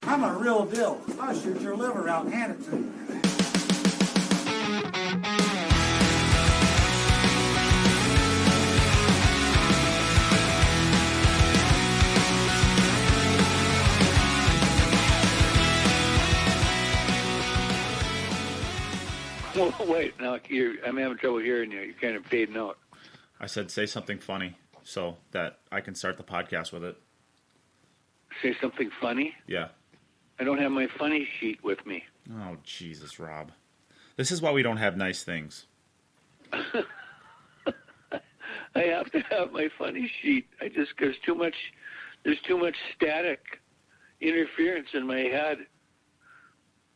I'm a real deal. I'll shoot your liver out and hand it to you. Oh, wait, now I'm having trouble hearing you. You're kind of fading out. I said say something funny so that I can start the podcast with it. Say something funny? Yeah. I don't have my funny sheet with me. Oh, Jesus, Rob. This is why we don't have nice things. I have to have my funny sheet. There's too much static interference in my head.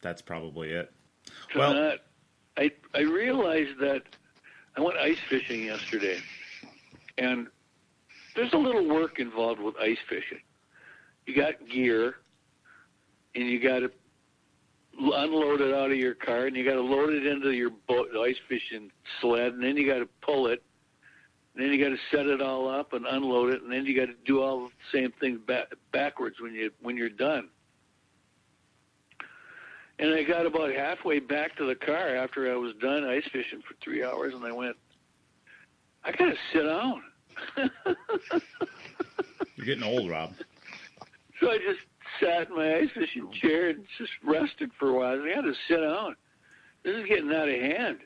That's probably it. I realized that I went ice fishing yesterday, and there's a little work involved with ice fishing. You got gear, and you got to unload it out of your car, and you got to load it into your boat, the ice fishing sled, and then you got to pull it, and then you got to set it all up and unload it, and then you got to do all the same things backwards when you're done. And I got about halfway back to the car after I was done ice fishing for 3 hours, and I went, I got to sit down. You're getting old, Rob. So I just sat in my ice fishing chair and just rested for a while. I got to sit down. This is getting out of hand.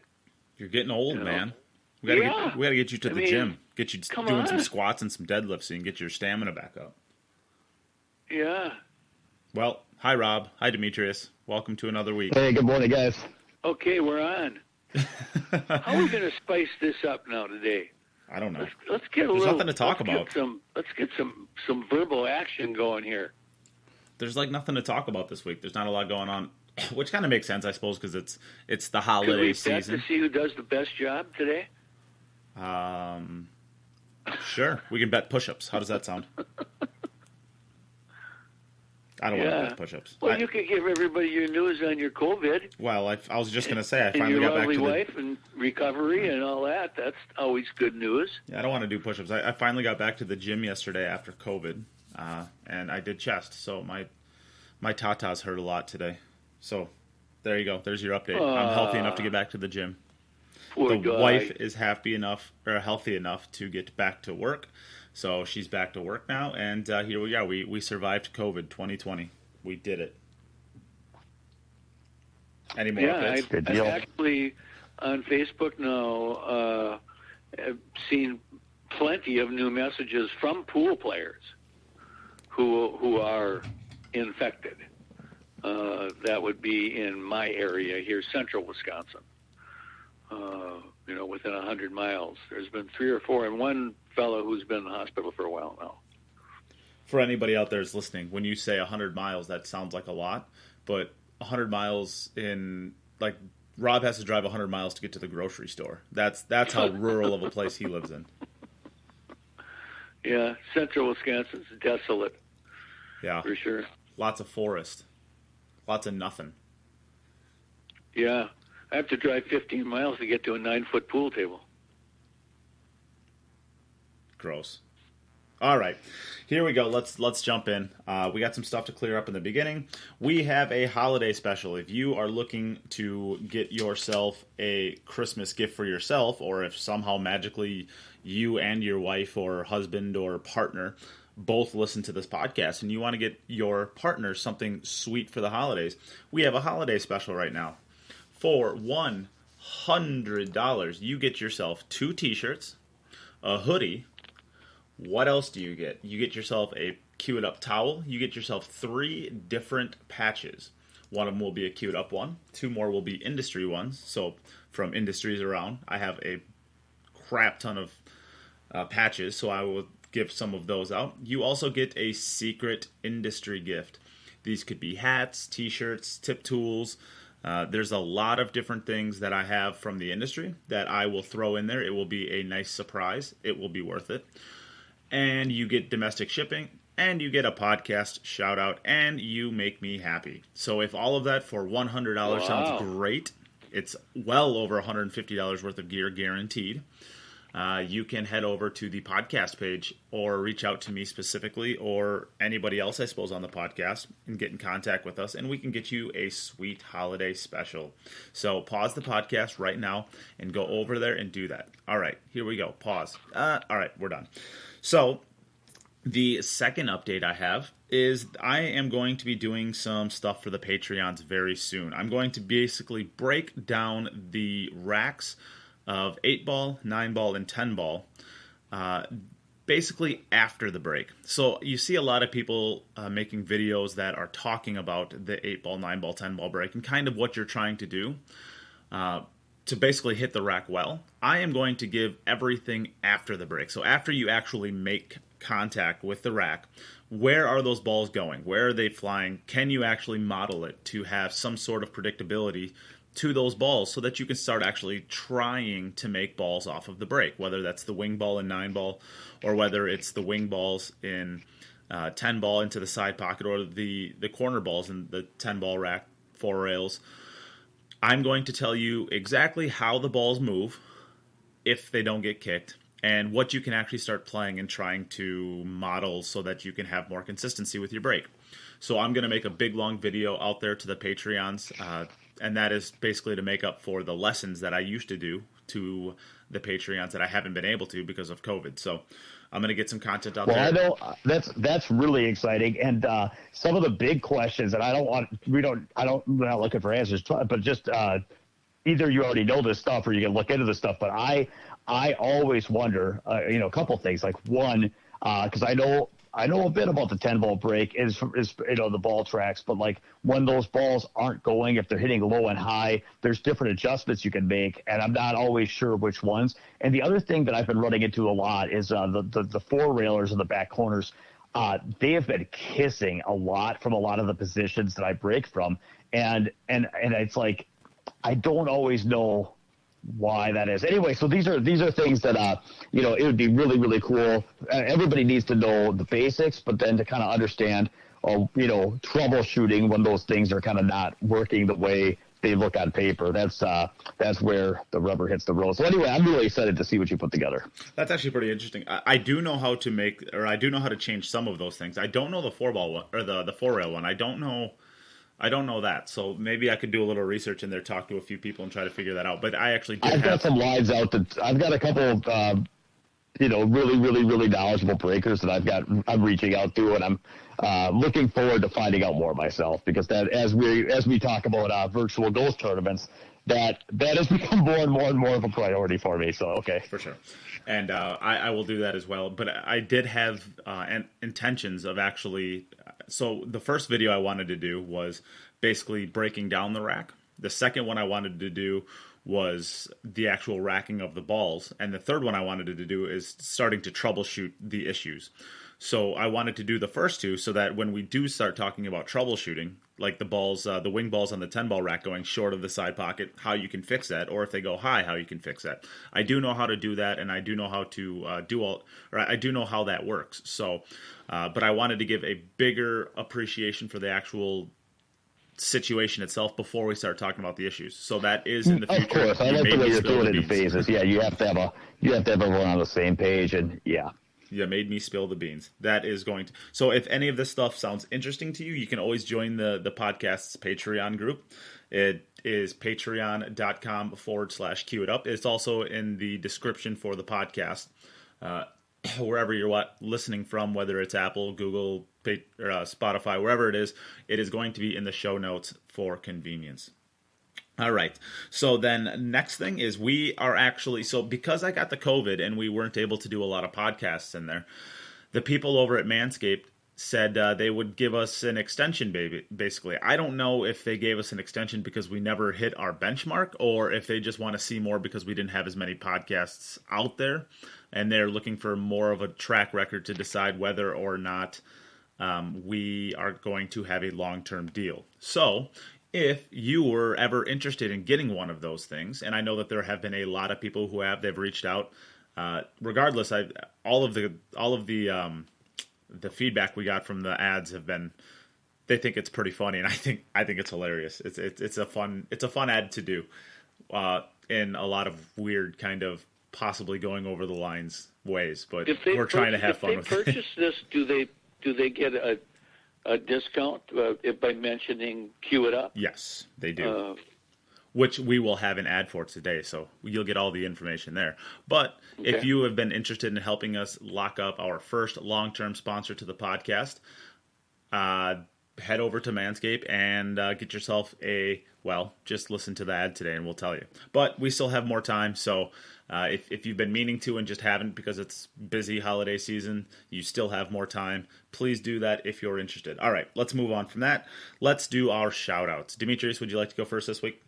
You're getting old, You know? man. We gotta get you to the gym. Get you doing some squats and some deadlifts so you can get your stamina back up. Yeah. Well, hi, Rob. Hi, Demetrius. Welcome to another week. Hey, good morning, guys. Okay, we're on. How are we going to spice this up now today? I don't know. Let's get There's nothing to talk about. Let's get some verbal action going here. There's like nothing to talk about this week. There's not a lot going on, which kind of makes sense, I suppose, because it's the holiday season. Can we bet to see who does the best job today? Sure. We can bet push-ups. How does that sound? I don't want to bet push-ups. Well, you could give everybody your news on your COVID. Well, I was just going to say I and finally your got back to lovely wife and recovery and all that. That's always good news. Yeah, I don't want to do push-ups. I finally got back to the gym yesterday after COVID, and I did chest. So my tatas hurt a lot today. So there you go. There's your update. I'm healthy enough to get back to the gym. Poor the guy. wife is healthy enough to get back to work. So she's back to work now, and here we are. We survived COVID 2020. We did it. Any more updates? I'm actually on Facebook now. I've seen plenty of new messages from pool players who are infected. That would be in my area here, central Wisconsin. Within 100 miles. There's been 3 or 4, and one fellow who's been in the hospital for a while now. For anybody out there who's listening, when you say 100 miles, that sounds like a lot, but 100 miles Rob has to drive 100 miles to get to the grocery store. That's how rural of a place he lives in. Yeah, central Wisconsin's desolate. Yeah. For sure. Lots of forest. Lots of nothing. Yeah. I have to drive 15 miles to get to a 9-foot pool table. Gross. All right, here we go. Let's jump in. We got some stuff to clear up in the beginning. We have a holiday special. If you are looking to get yourself a Christmas gift for yourself, or if somehow magically you and your wife or husband or partner both listen to this podcast and you want to get your partner something sweet for the holidays, we have a holiday special right now. For $100, you get yourself 2 t-shirts, a hoodie. What else do you get? You get yourself a Cue It Up towel. You get yourself 3 different patches. One of them will be a Cue It Up one. 2 more will be industry ones. So from industries around, I have a crap ton of patches, so I will give some of those out. You also get a secret industry gift. These could be hats, t-shirts, tip tools. There's a lot of different things that I have from the industry that I will throw in there. It will be a nice surprise. It will be worth it. And you get domestic shipping, and you get a podcast shout out, and you make me happy. So if all of that for $100 sounds great, it's well over $150 worth of gear guaranteed. you can head over to the podcast page or reach out to me specifically or anybody else, I suppose, on the podcast and get in contact with us, and we can get you a sweet holiday special. So pause the podcast right now and go over there and do that. All right, here we go. Pause. All right, we're done. So the second update I have is I am going to be doing some stuff for the Patreons very soon. I'm going to basically break down the racks of 8-ball, 9-ball, and 10-ball basically after the break. So you see a lot of people making videos that are talking about the 8-ball, 9-ball, 10-ball break and kind of what you're trying to do to basically hit the rack well. I am going to give everything after the break. So after you actually make contact with the rack, where are those balls going? Where are they flying? Can you actually model it to have some sort of predictability to those balls so that you can start actually trying to make balls off of the break, whether that's the wing ball in 9-ball or whether it's the wing balls in 10-ball into the side pocket or the corner balls in the 10-ball rack, 4 rails. I'm going to tell you exactly how the balls move if they don't get kicked, and what you can actually start playing and trying to model so that you can have more consistency with your break. So I'm going to make a big, long video out there to the Patreons, and that is basically to make up for the lessons that I used to do to the Patreons that I haven't been able to because of COVID. So I'm going to get some content out there. Well, I know that's really exciting, and some of the big questions, and we're not looking for answers, but just either you already know this stuff or you can look into this stuff. But I always wonder, a couple things. Like one, because I know a bit about the 10-ball break is the ball tracks, but like when those balls aren't going, if they're hitting low and high, there's different adjustments you can make, and I'm not always sure which ones. And the other thing that I've been running into a lot is the 4 railers in the back corners. They have been kissing a lot from a lot of the positions that I break from, and it's like I don't always know why that is. Anyway, so these are things that it would be really, really cool. Everybody needs to know the basics, but then to kind of understand troubleshooting when those things are kind of not working the way they look on paper. That's where the rubber hits the road. So anyway, I'm really excited to see what you put together. That's actually pretty interesting. I do know how to make, or I do know how to change some of those things. I don't know the 4-ball one or the 4-rail one. I don't know that, so maybe I could do a little research in there, talk to a few people, and try to figure that out. But I actually did got some lines out that I've got a couple of really, really, really knowledgeable breakers that I'm reaching out to, and I'm looking forward to finding out more myself, because that as we talk about virtual ghost tournaments, that has become more and more and more of a priority for me. So okay, for sure. And I will do that as well. But I did have intentions of actually. So the first video I wanted to do was basically breaking down the rack. The second one I wanted to do was the actual racking of the balls. And the third one I wanted to do is starting to troubleshoot the issues. So I wanted to do the first two so that when we do start talking about troubleshooting, like the balls, the wing balls on the 10-ball rack going short of the side pocket, how you can fix that, or if they go high, how you can fix that. I do know how to do that, and I do know how to I do know how that works. So, but I wanted to give a bigger appreciation for the actual situation itself before we start talking about the issues. So that is in the future. Of course, I like the way you're doing it in phases. Yeah, you have to have everyone on the same page, and yeah. You made me spill the beans. That is going to. So if any of this stuff sounds interesting to you, you can always join the podcast's Patreon group. It is patreon.com/QItUp. It's also in the description for the podcast. Wherever you're listening from, whether it's Apple, Google, or Spotify, wherever it is going to be in the show notes for convenience. All right. So then next thing is we are actually, so because I got the COVID and we weren't able to do a lot of podcasts in there, the people over at Manscaped said they would give us an extension, basically. I don't know if they gave us an extension because we never hit our benchmark, or if they just want to see more because we didn't have as many podcasts out there, and they're looking for more of a track record to decide whether or not we are going to have a long-term deal. So if you were ever interested in getting one of those things, and I know that there have been a lot of people who they've reached out. Regardless, all of the feedback we got from the ads have been, they think it's pretty funny, and I think it's hilarious. It's a fun ad to do in a lot of weird kind of possibly going over the lines ways, but If they we're trying to have fun with If they purchase this, do they get a discount by mentioning Cue It Up? Yes, they do. Which we will have an ad for today, so you'll get all the information there. But if you have been interested in helping us lock up our first long-term sponsor to the podcast, head over to Manscaped and get yourself just listen to the ad today and we'll tell you. But we still have more time, so if you've been meaning to and just haven't because it's busy holiday season, you still have more time. Please do that if you're interested. All right, let's move on from that. Let's do our shout-outs. Demetrius, would you like to go first this week?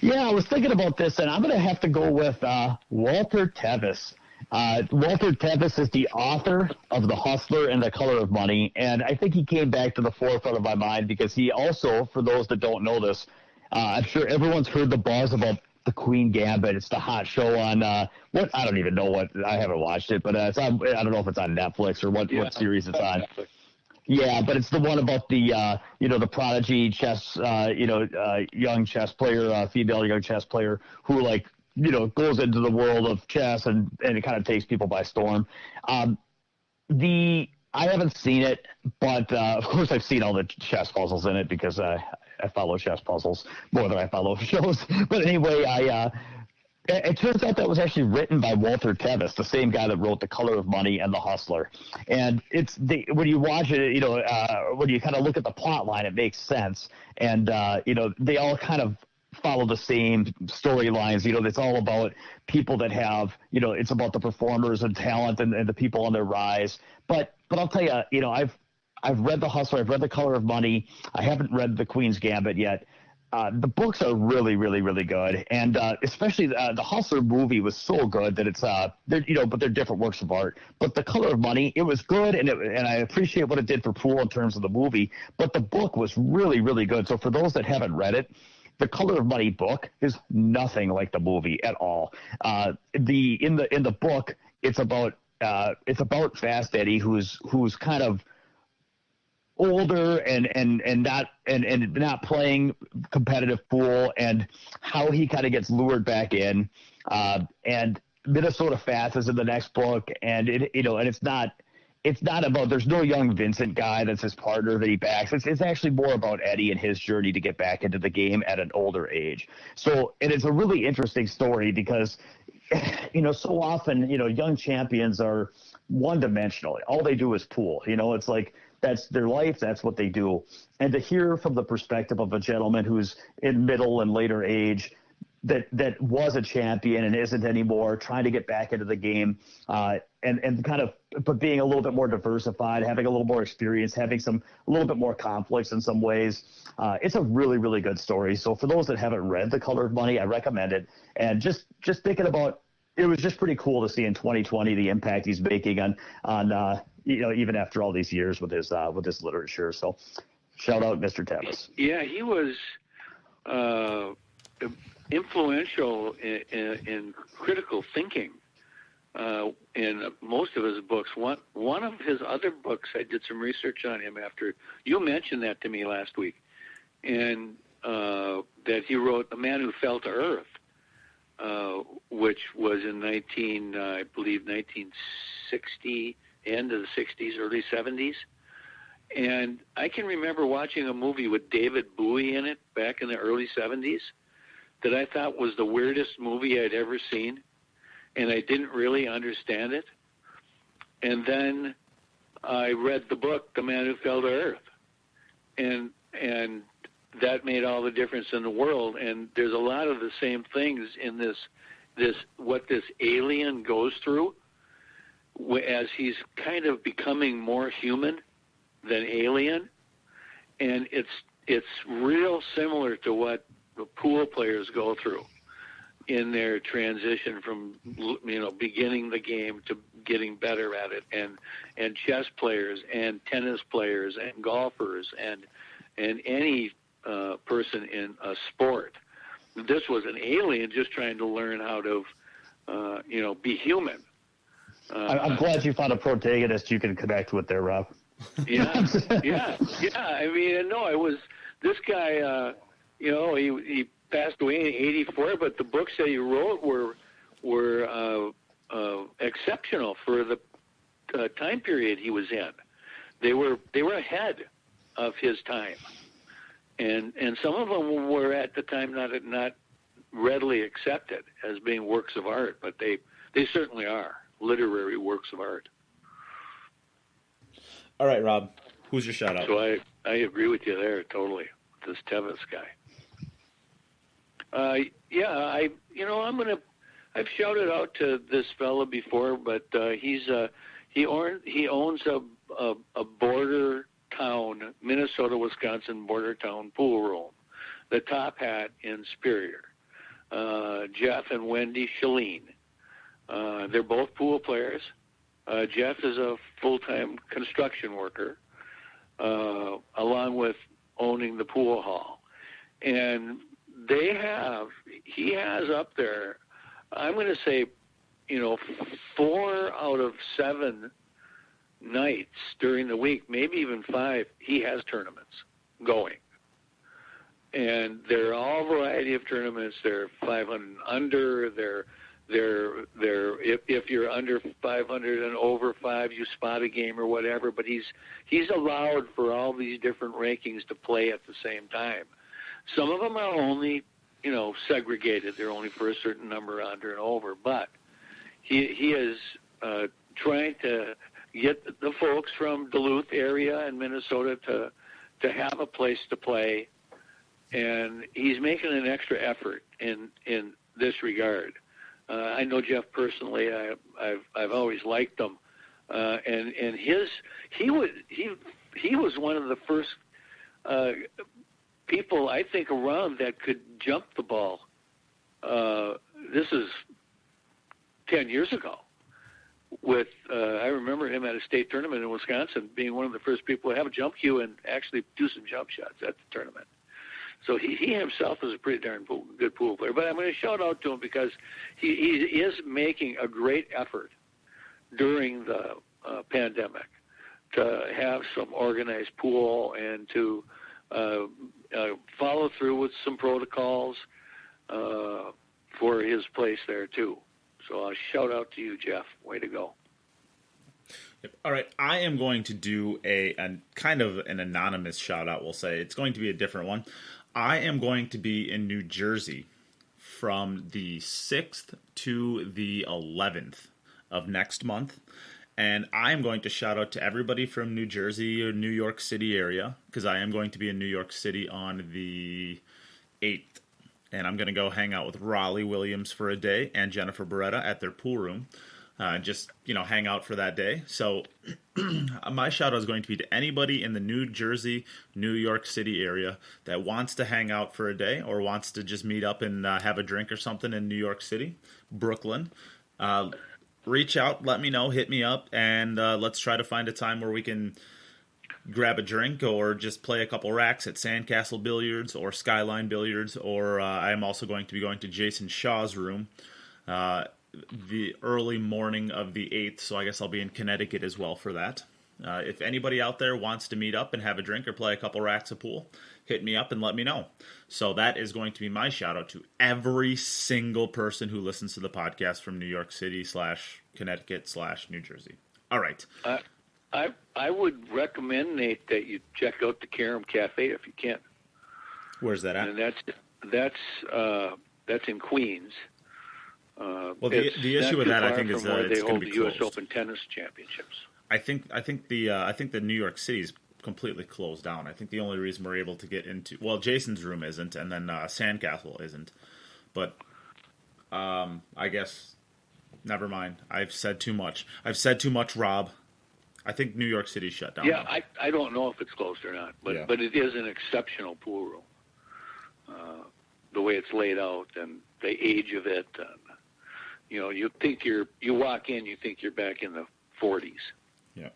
Yeah, I was thinking about this, and I'm going to have to go with Walter Tevis. Walter Tevis is the author of The Hustler and The Color of Money, and I think he came back to the forefront of my mind because he also, for those that don't know this, I'm sure everyone's heard the buzz about The Queen Gambit. It's the hot show on, I don't even know what, I haven't watched it, but it's on, I don't know if it's on Netflix or what series it's on. Netflix. Yeah, but it's the one about the, the prodigy chess, young chess player, female young chess player who, goes into the world of chess and it kind of takes people by storm. I haven't seen it, but, of course, I've seen all the chess puzzles in it because I follow chess puzzles more than I follow shows. But anyway, it turns out that was actually written by Walter Tevis, the same guy that wrote The Color of Money and The Hustler. And when you watch it, when you kind of look at the plot line, it makes sense. And, they all kind of follow the same storylines. It's all about people that have, it's about the performers and talent and the people on their rise. But I'll tell you, I've read The Hustler. I've read The Color of Money. I haven't read The Queen's Gambit yet. The books are really, really, really good, and especially the Hustler movie was so good that it's but they're different works of art. But The Color of Money, it was good, and I appreciate what it did for Poole in terms of the movie. But the book was really, really good. So for those that haven't read it, The Color of Money book is nothing like the movie at all. In the book, it's about Fast Eddie, who's kind of older and not playing competitive pool, and how he kind of gets lured back in. And Minnesota Fast is in the next book, and it's not about, there's no young Vincent guy that's his partner that he backs. It's actually more about Eddie and his journey to get back into the game at an older age. So, and it's a really interesting story because, so often, young champions are one-dimensional. All they do is pool. It's like, that's their life. That's what they do. And to hear from the perspective of a gentleman who's in middle and later age that was a champion and isn't anymore, trying to get back into the game, and kind of, but being a little bit more diversified, having a little more experience, having a little bit more conflicts in some ways. It's a really, really good story. So for those that haven't read The Color of Money, I recommend it. And just thinking about, it was just pretty cool to see in 2020 the impact he's making on even after all these years with his literature. So shout out Mr. Tevis. Yeah, he was influential in critical thinking in most of his books. One of his other books, I did some research on him after you mentioned that to me last week, and that he wrote A Man Who Fell to Earth, which was in 1960, end of the 60s, early 70s. And I can remember watching a movie with David Bowie in it back in the early 70s that I thought was the weirdest movie I'd ever seen, and I didn't really understand it. And then I read the book, The Man Who Fell to Earth, and that made all the difference in the world. And there's a lot of the same things in this what this alien goes through as he's kind of becoming more human than alien, and it's real similar to what the pool players go through in their transition from beginning the game to getting better at it, and chess players and tennis players and golfers and any person in a sport. This was an alien just trying to learn how to be human. I'm glad you found a protagonist you can connect with there, Rob. Yeah. I mean, no, it was this guy. He passed away in '84, but the books that he wrote were were exceptional for the time period he was in. They were ahead of his time, and some of them were at the time not readily accepted as being works of art, but they certainly are literary works of art. All right, Rob, who's your shout out? So I agree with you there totally. This Tevis guy. I've shouted out to this fella before, but he owns a border town, Minnesota, Wisconsin border town pool room, the Top Hat in Superior. Jeff and Wendy Shalene. They're both pool players. Jeff is a full-time construction worker, along with owning the pool hall. And he has up there, I'm going to say, 4 out of 7 nights during the week, maybe even 5, he has tournaments going. And they're all variety of tournaments. They're 500 under. They're if you're under 500 and over 5, you spot a game or whatever. But he's allowed for all these different rankings to play at the same time. Some of them are only segregated. They're only for a certain number under and over. But he is trying to get the folks from Duluth area and Minnesota to have a place to play. And he's making an extra effort in this regard. I know Jeff personally. I've always liked him, and he was one of the first people I think around that could jump the ball. This is 10 years ago. I remember him at a state tournament in Wisconsin being one of the first people to have a jump cue and actually do some jump shots at the tournament. So he himself is a pretty darn good pool player. But I'm going to shout out to him because he is making a great effort during the pandemic to have some organized pool and to follow through with some protocols for his place there, too. So I'll shout out to you, Jeff. Way to go. All right, I am going to do a kind of an anonymous shout out, we'll say. It's going to be a different one. I am going to be in New Jersey from the 6th to the 11th of next month. And I am going to shout out to everybody from New Jersey or New York City area, because I am going to be in New York City on the 8th. And I'm going to go hang out with Raleigh Williams for a day and Jennifer Beretta at their pool room. Just hang out for that day. So my shout out is going to be to anybody in the New Jersey, New York City area that wants to hang out for a day or wants to just meet up and have a drink or something in New York City, Brooklyn. Reach out, let me know, hit me up, and let's try to find a time where we can grab a drink or just play a couple racks at Sandcastle Billiards or Skyline Billiards. Or I'm also going to be going to Jason Shaw's room the early morning of the 8th, so I guess I'll be in Connecticut as well for that. If anybody out there wants to meet up and have a drink or play a couple racks of pool, hit me up and let me know. So that is going to be my shout out to every single person who listens to the podcast from New York City / Connecticut / New Jersey. All right. I would recommend, Nate, that you check out the Carom Cafe if you can. Where's that at? And that's in Queens. Well, the issue with that, I think, is where it's they going hold to be the U.S. closed. Open tennis championships. I think the New York City's completely closed down. I think the only reason we're able to get into Jason's room isn't, and then Sandcastle isn't. But I guess never mind. I've said too much. Rob. I think New York City's shut down. Yeah, now. I don't know if it's closed or not, but it is an exceptional pool room. The way it's laid out and the age of it, and you walk in, you think you're back in the 40s. Yeah,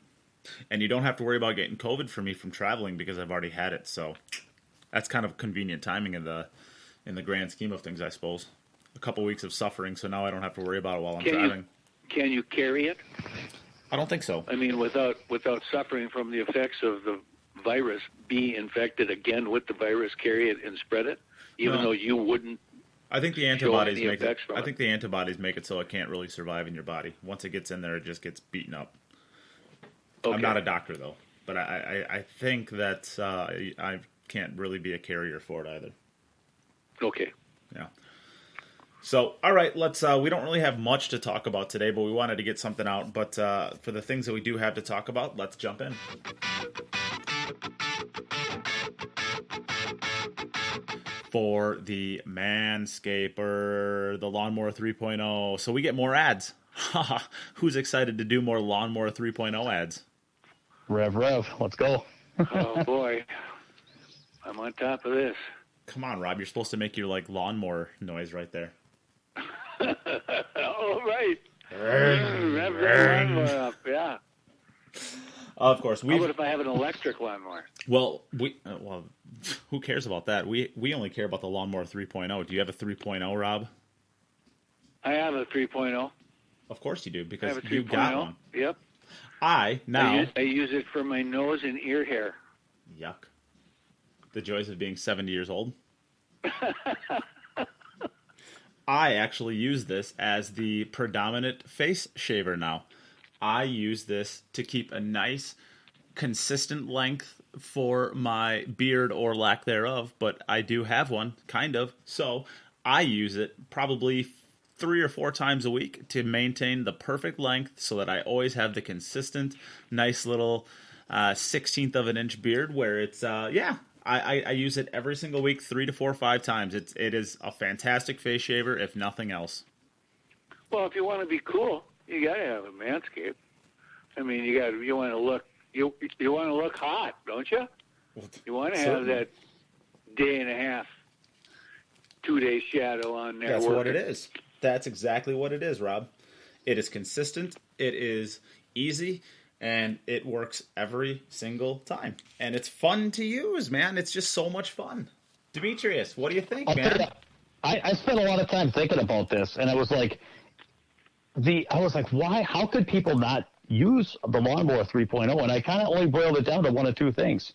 and you don't have to worry about getting COVID for me from traveling because I've already had it. So that's kind of convenient timing in the grand scheme of things, I suppose. A couple weeks of suffering, so now I don't have to worry about it while I'm driving. Can you carry it? I don't think so. I mean, without suffering from the effects of the virus, be infected again with the virus, carry it and spread it, even though you wouldn't I think the show antibodies any make it. effects from I it. think the antibodies make it so it can't really survive in your body. Once it gets in there, it just gets beaten up. Okay. I'm not a doctor though, but I think that I can't really be a carrier for it either. Okay. Yeah. So, all right, let's. We don't really have much to talk about today, but we wanted to get something out. But for the things that we do have to talk about, let's jump in. For the Manscaper, the Lawnmower 3.0. So we get more ads. Who's excited to do more Lawnmower 3.0 ads? Rev, let's go. Oh boy, I'm on top of this. Come on, Rob. You're supposed to make your like lawnmower noise right there. All right. Rev that lawnmower up, yeah. Of course, How about if I have an electric lawnmower? well, who cares about that? We only care about the Lawnmower 3.0. Do you have a 3.0, Rob? I have a 3.0. Of course you do, I because have a 3.0. you got one. Yep. I use it for my nose and ear hair. Yuck. The joys of being 70 years old. I actually use this as the predominant face shaver now. I use this to keep a nice, consistent length for my beard or lack thereof, but I do have one, kind of. So I use it probably 3 or 4 times a week to maintain the perfect length so that I always have the consistent, nice little 16th of an inch beard where it's, I use it every single week, 3 to 4 or 5 times. It is a fantastic face shaver, if nothing else. Well, if you want to be cool, you got to have a Manscaped. I mean, you want to look hot, don't you? You want to have that day and a half, 2-day shadow on there. That's working. what it is. That's exactly what it is, Rob. It is consistent, it is easy, and it works every single time. And it's fun to use, man. It's just so much fun. Demetrius, what do you think, man? I spent a lot of time thinking about this, and I was like, why? How could people not use the Lawnmower 3.0? And I kind of only boiled it down to one of two things.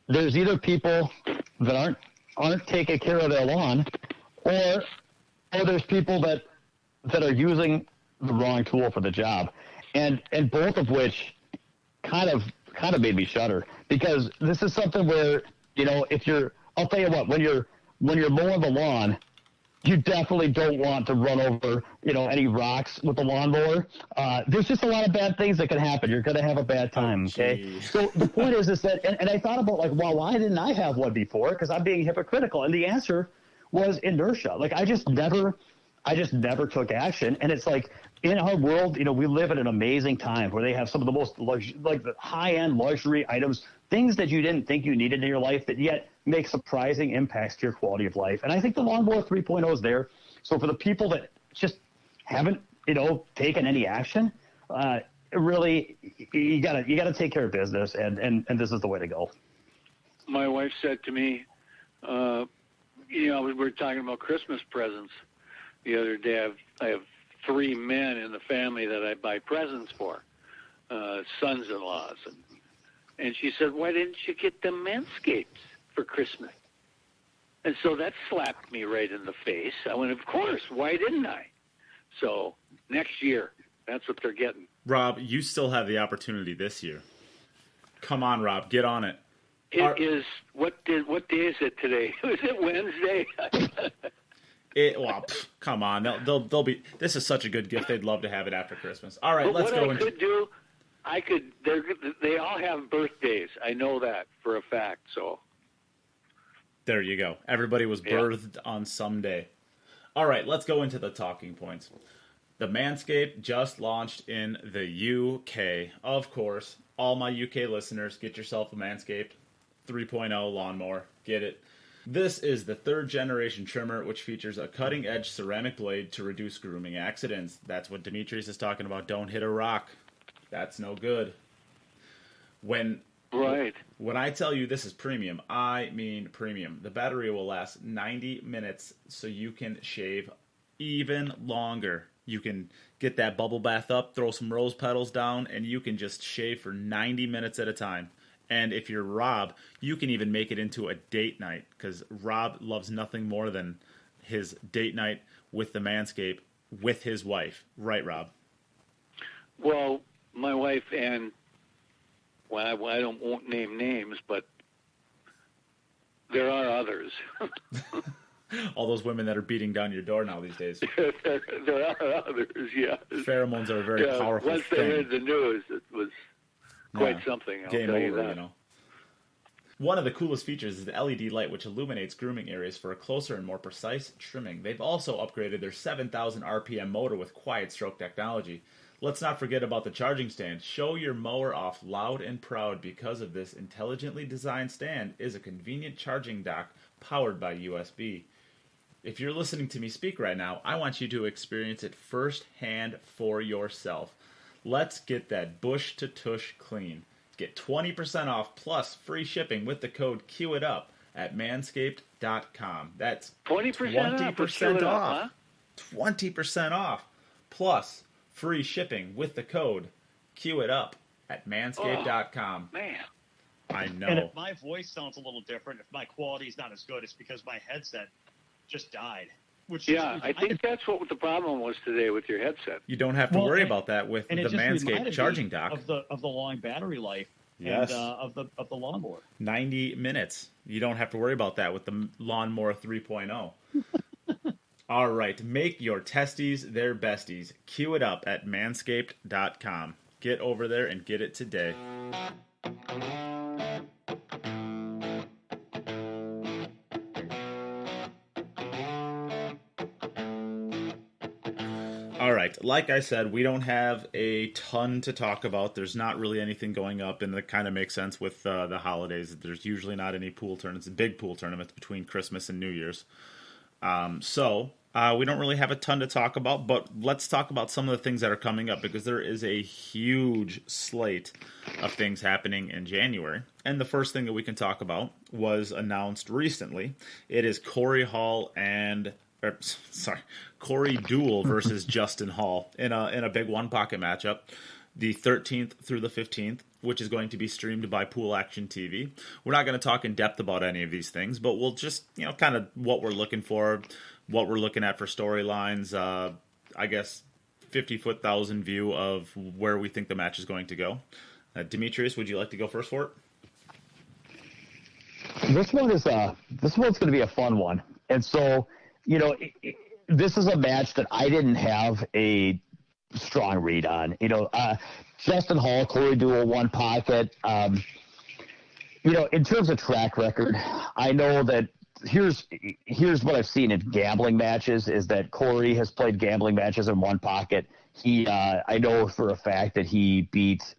There's either people that aren't taking care of their lawn, or there's people that are using the wrong tool for the job, and both of which kind of made me shudder, because this is something where, I'll tell you what, when you're mowing the lawn, you definitely don't want to run over, any rocks with the lawnmower. There's just a lot of bad things that can happen. You're going to have a bad time, okay? So the point is that, and I thought about, like, well, why didn't I have one before? Because I'm being hypocritical. And the answer was inertia. Like, I just never took action. And it's like, in our world, we live in an amazing time where they have some of the most the high-end luxury items, things that you didn't think you needed in your life that yet make surprising impacts to your quality of life. And I think the Lawnmower 3.0 is there. So for the people that just haven't, taken any action, really, you gotta take care of business, and this is the way to go. My wife said to me, we were talking about Christmas presents the other day. I have 3 men in the family that I buy presents for, sons-in-laws, and she said, "Why didn't you get them Manscaped for Christmas?" And so that slapped me right in the face. I went, "Of course, why didn't I?" So next year, that's what they're getting. Rob, you still have the opportunity this year. Come on, Rob, get on it. Is what day is it today? Is it Wednesday? Come on, they'll be. This is such a good gift. They'd love to have it after Christmas. All right, let's go. They all have birthdays. I know that for a fact. So there you go. Everybody was birthed on some day. All right, let's go into the talking points. The Manscaped just launched in the UK. Of course, all my UK listeners, get yourself a Manscaped 3.0 lawnmower. Get it. This is the 3rd generation trimmer, which features a cutting-edge ceramic blade to reduce grooming accidents. That's what Demetrius is talking about. Don't hit a rock. That's no good. When I tell you this is premium, I mean premium. The battery will last 90 minutes, so you can shave even longer. You can get that bubble bath up, throw some rose petals down, and you can just shave for 90 minutes at a time. And if you're Rob, you can even make it into a date night, because Rob loves nothing more than his date night with the Manscaped with his wife. Right, Rob? Well, my wife and, well, I won't name names, but there are others. All those women that are beating down your door now these days. there are others, yes. Pheromones are a very powerful once thing. they heard the news, it was quite something, I'll Game tell over, you that. you know. One of the coolest features is the LED light, which illuminates grooming areas for a closer and more precise trimming. They've also upgraded their 7,000 RPM motor with quiet stroke technology. Let's not forget about the charging stand. Show your mower off loud and proud because of this intelligently designed stand is a convenient charging dock powered by USB. If you're listening to me speak right now, I want you to experience it firsthand for yourself. Let's get that bush to tush clean. Get 20% off plus free shipping with the code QITUP at manscaped.com. That's 20% off. 20% off plus free shipping with the code QITUP at manscaped.com. Oh, man. I know. And if my voice sounds a little different, if my quality is not as good, it's because my headset just died. I think that's what the problem was today with your headset. You don't have to worry about that with the Manscaped charging dock. Of the long battery life. Yes. And of the lawnmower. 90 minutes. You don't have to worry about that with the Lawnmower 3.0. All right. Make your testes their besties. Cue it up at manscaped.com. Get over there and get it today. All right, like I said, we don't have a ton to talk about. There's not really anything going up, and that kind of makes sense with the holidays. There's usually not any pool tournaments, big pool tournaments between Christmas and New Year's. So we don't really have a ton to talk about, but let's talk about some of the things that are coming up because there is a huge slate of things happening in January. And the first thing that we can talk about was announced recently. It is Corey Deuel versus Justin Hall in a big one pocket matchup, the 13th through the 15th, which is going to be streamed by Pool Action TV. We're not going to talk in depth about any of these things, but we'll just kind of what we're looking for, what we're looking at for storylines. I guess 50,000 view of where we think the match is going to go. Demetrius, would you like to go first for it? This one's going to be a fun one, and so. This is a match that I didn't have a strong read on. Justin Hall, Corey Deuel, one pocket. In terms of track record, I know that here's what I've seen in gambling matches is that Corey has played gambling matches in one pocket. I know for a fact that he beat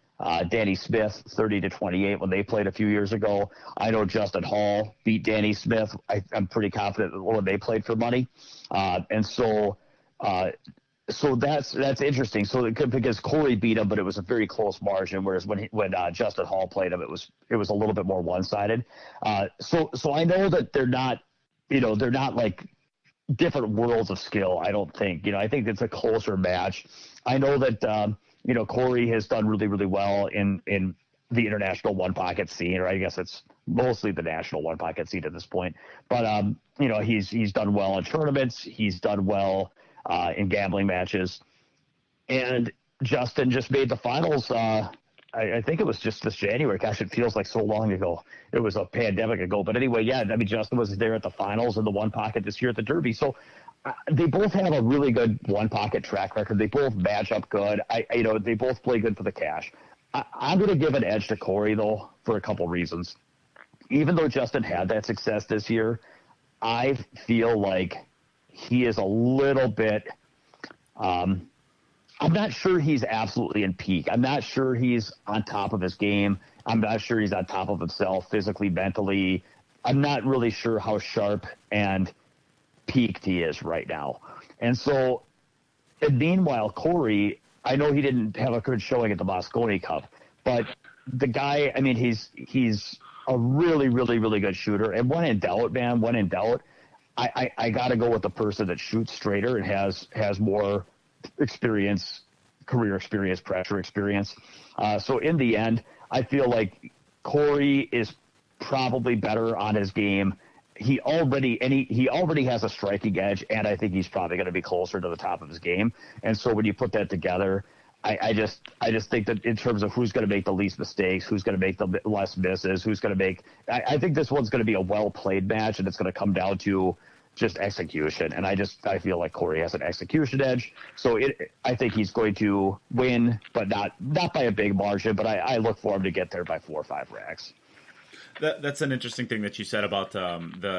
Danny Smith 30-28 when they played a few years ago. I know Justin Hall beat Danny Smith. I'm pretty confident when they played for money, and so that's interesting. So because Corey beat him, but it was a very close margin. Whereas when Justin Hall played him, it was a little bit more one-sided. So I know that they're not like different worlds of skill. I don't think. I think it's a closer match. I know that. Corey has done really, really well in the international one pocket scene, or I guess it's mostly the national one pocket scene at this point. But he's done well in tournaments. He's done well in gambling matches, and Justin just made the finals. I think it was just this January. Gosh, it feels like so long ago. It was a pandemic ago. But anyway, yeah. I mean, Justin was there at the finals in the one pocket this year at the Derby. So. They both have a really good one pocket track record. They both match up good. They both play good for the cash. I'm going to give an edge to Corey though for a couple reasons. Even though Justin had that success this year, I feel like he is a little bit. I'm not sure he's absolutely in peak. I'm not sure he's on top of his game. I'm not sure he's on top of himself physically, mentally. I'm not really sure how sharp and peaked he is right now. And so, and meanwhile, Corey, I know he didn't have a good showing at the Mosconi Cup, but the guy, I mean, he's a really, really, really good shooter. And when in doubt, I got to go with the person that shoots straighter and has more experience, career experience, pressure experience. So in the end, I feel like Corey is probably better on his game he already has a striking edge, and I think he's probably going to be closer to the top of his game. And so when you put that together, I just think that in terms of who's going to make the least mistakes, who's going to make the less misses, who's going to make, I think this one's going to be a well played match, and it's going to come down to just execution. And I feel like Corey has an execution edge, so I think he's going to win, but not by a big margin. But I look for him to get there by 4 or 5 racks. That's an interesting thing that you said about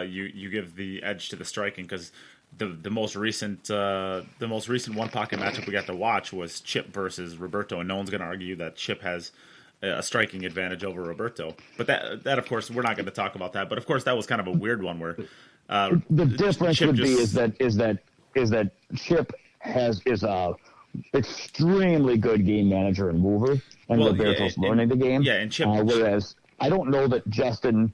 you give the edge to the striking, because the most recent one pocket matchup we got to watch was Chip versus Roberto, and no one's going to argue that Chip has a striking advantage over Roberto. But that of course we're not going to talk about that. But of course that was kind of a weird one where the difference Chip would be is that Chip is a extremely good game manager and mover, and Roberto's learning the game. Yeah, and Chip. Whereas I don't know that Justin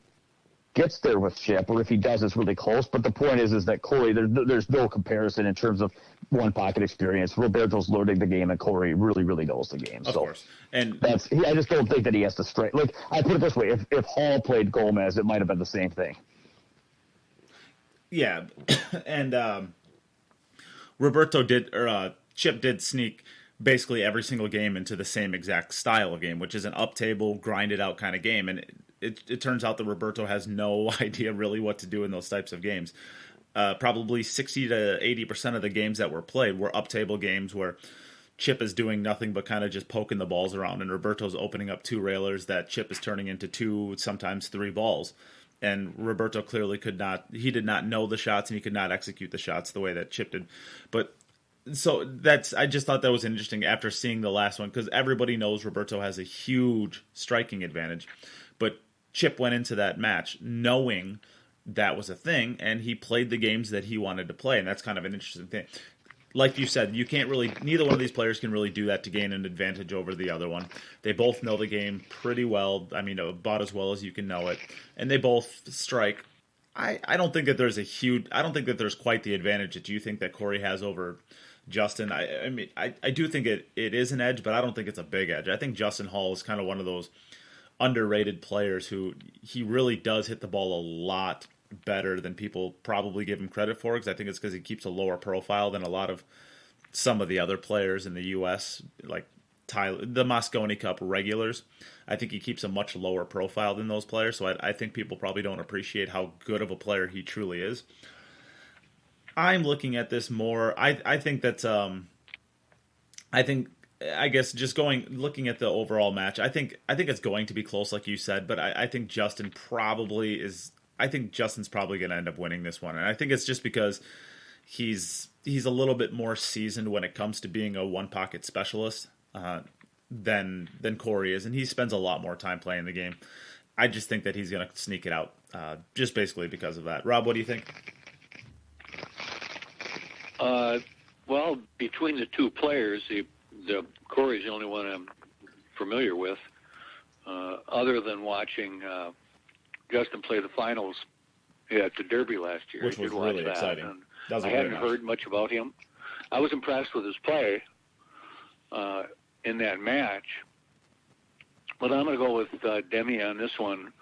gets there with Chip, or if he does, it's really close. But the point is that Corey, there's no comparison in terms of one pocket experience. Roberto's learning the game, and Corey really, really knows the game. Of course, and I just don't think that he has to straight. Like, I put it this way: if Hall played Gomez, it might have been the same thing. Yeah, and Chip did sneak basically every single game into the same exact style of game, which is an up-table, grinded-out kind of game. And it turns out that Roberto has no idea really what to do in those types of games. Probably 60 to 80% of the games that were played were up-table games where Chip is doing nothing but kind of just poking the balls around, and Roberto's opening up 2 railers that Chip is turning into 2, sometimes 3 balls. And Roberto clearly did not know the shots, and he could not execute the shots the way that Chip did. But so I just thought that was interesting after seeing the last one, because everybody knows Roberto has a huge striking advantage, but Chip went into that match knowing that was a thing, and he played the games that he wanted to play, and that's kind of an interesting thing. Like you said, neither one of these players can really do that to gain an advantage over the other one. They both know the game pretty well, about as well as you can know it, and they both strike. I don't think that there's quite the advantage that you think that Corey has over Justin. I do think it is an edge, but I don't think it's a big edge. I think Justin Hall is kind of one of those underrated players who he really does hit the ball a lot better than people probably give him credit for, because I think it's because he keeps a lower profile than a lot of some of the other players in the U.S., like the Mosconi Cup regulars. I think he keeps a much lower profile than those players, so I think people probably don't appreciate how good of a player he truly is. I'm looking at this more. I think that's looking at the overall match, I think it's going to be close, like you said, but I think Justin's probably going to end up winning this one, and I think it's just because he's a little bit more seasoned when it comes to being a one pocket specialist than Corey is, and he spends a lot more time playing the game. I just think that he's going to sneak it out, just basically because of that. Rob, what do you think? Well, between the two players, the Corey's the only one I'm familiar with, other than watching Justin play the finals at the Derby last year. Which was really exciting. I hadn't heard much about him. I was impressed with his play in that match, but I'm going to go with Demi on this one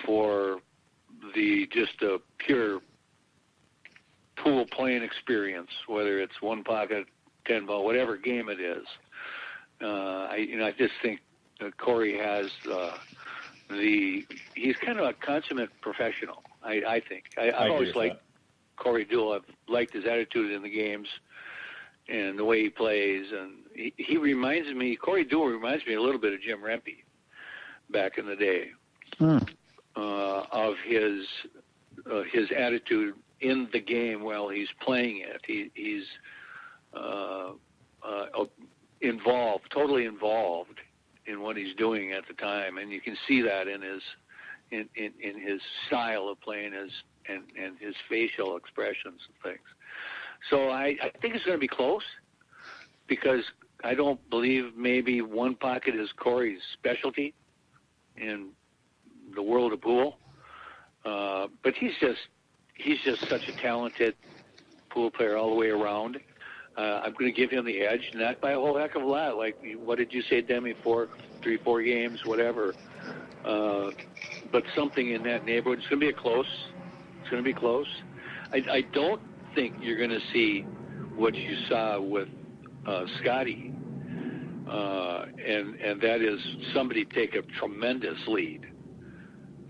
for just a pure pool playing experience, whether it's one pocket, 10 ball, whatever game it is. I just think Corey has he's kind of a consummate professional. I think I've always liked Corey Deuel. I've liked his attitude in the games and the way he plays, and Corey Deuel reminds me a little bit of Jim Rempe back in the day, of his attitude in the game while he's playing it. He's totally involved in what he's doing at the time, and you can see that in his style of playing, and his facial expressions and things. So I think it's going to be close, because I don't believe maybe one pocket is Corey's specialty in the world of pool, but he's just such a talented pool player all the way around. I'm going to give him the edge, not by a whole heck of a lot. Like, what did you say, Demi? 4 games, whatever. but something in that neighborhood. It's going to be close. It's going to be close. I don't think you're going to see what you saw with Scotty, and that is somebody take a tremendous lead,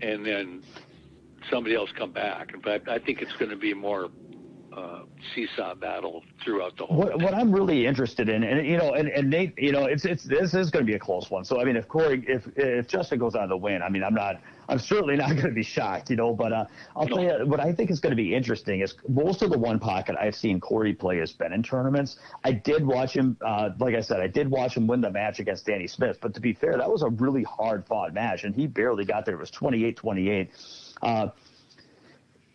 and then somebody else come back. In fact, I think it's going to be more seesaw battle throughout the whole. What I'm really interested in, and Nate, this is going to be a close one. So I mean, if Justin goes on to win, I mean, I'm certainly not going to be shocked, but I'll tell you what I think is going to be interesting is most of the one pocket I've seen Corey play has been in tournaments. I did watch him, like I said, I did watch him win the match against Danny Smith, but to be fair, that was a really hard fought match, and he barely got there. It was 28-28.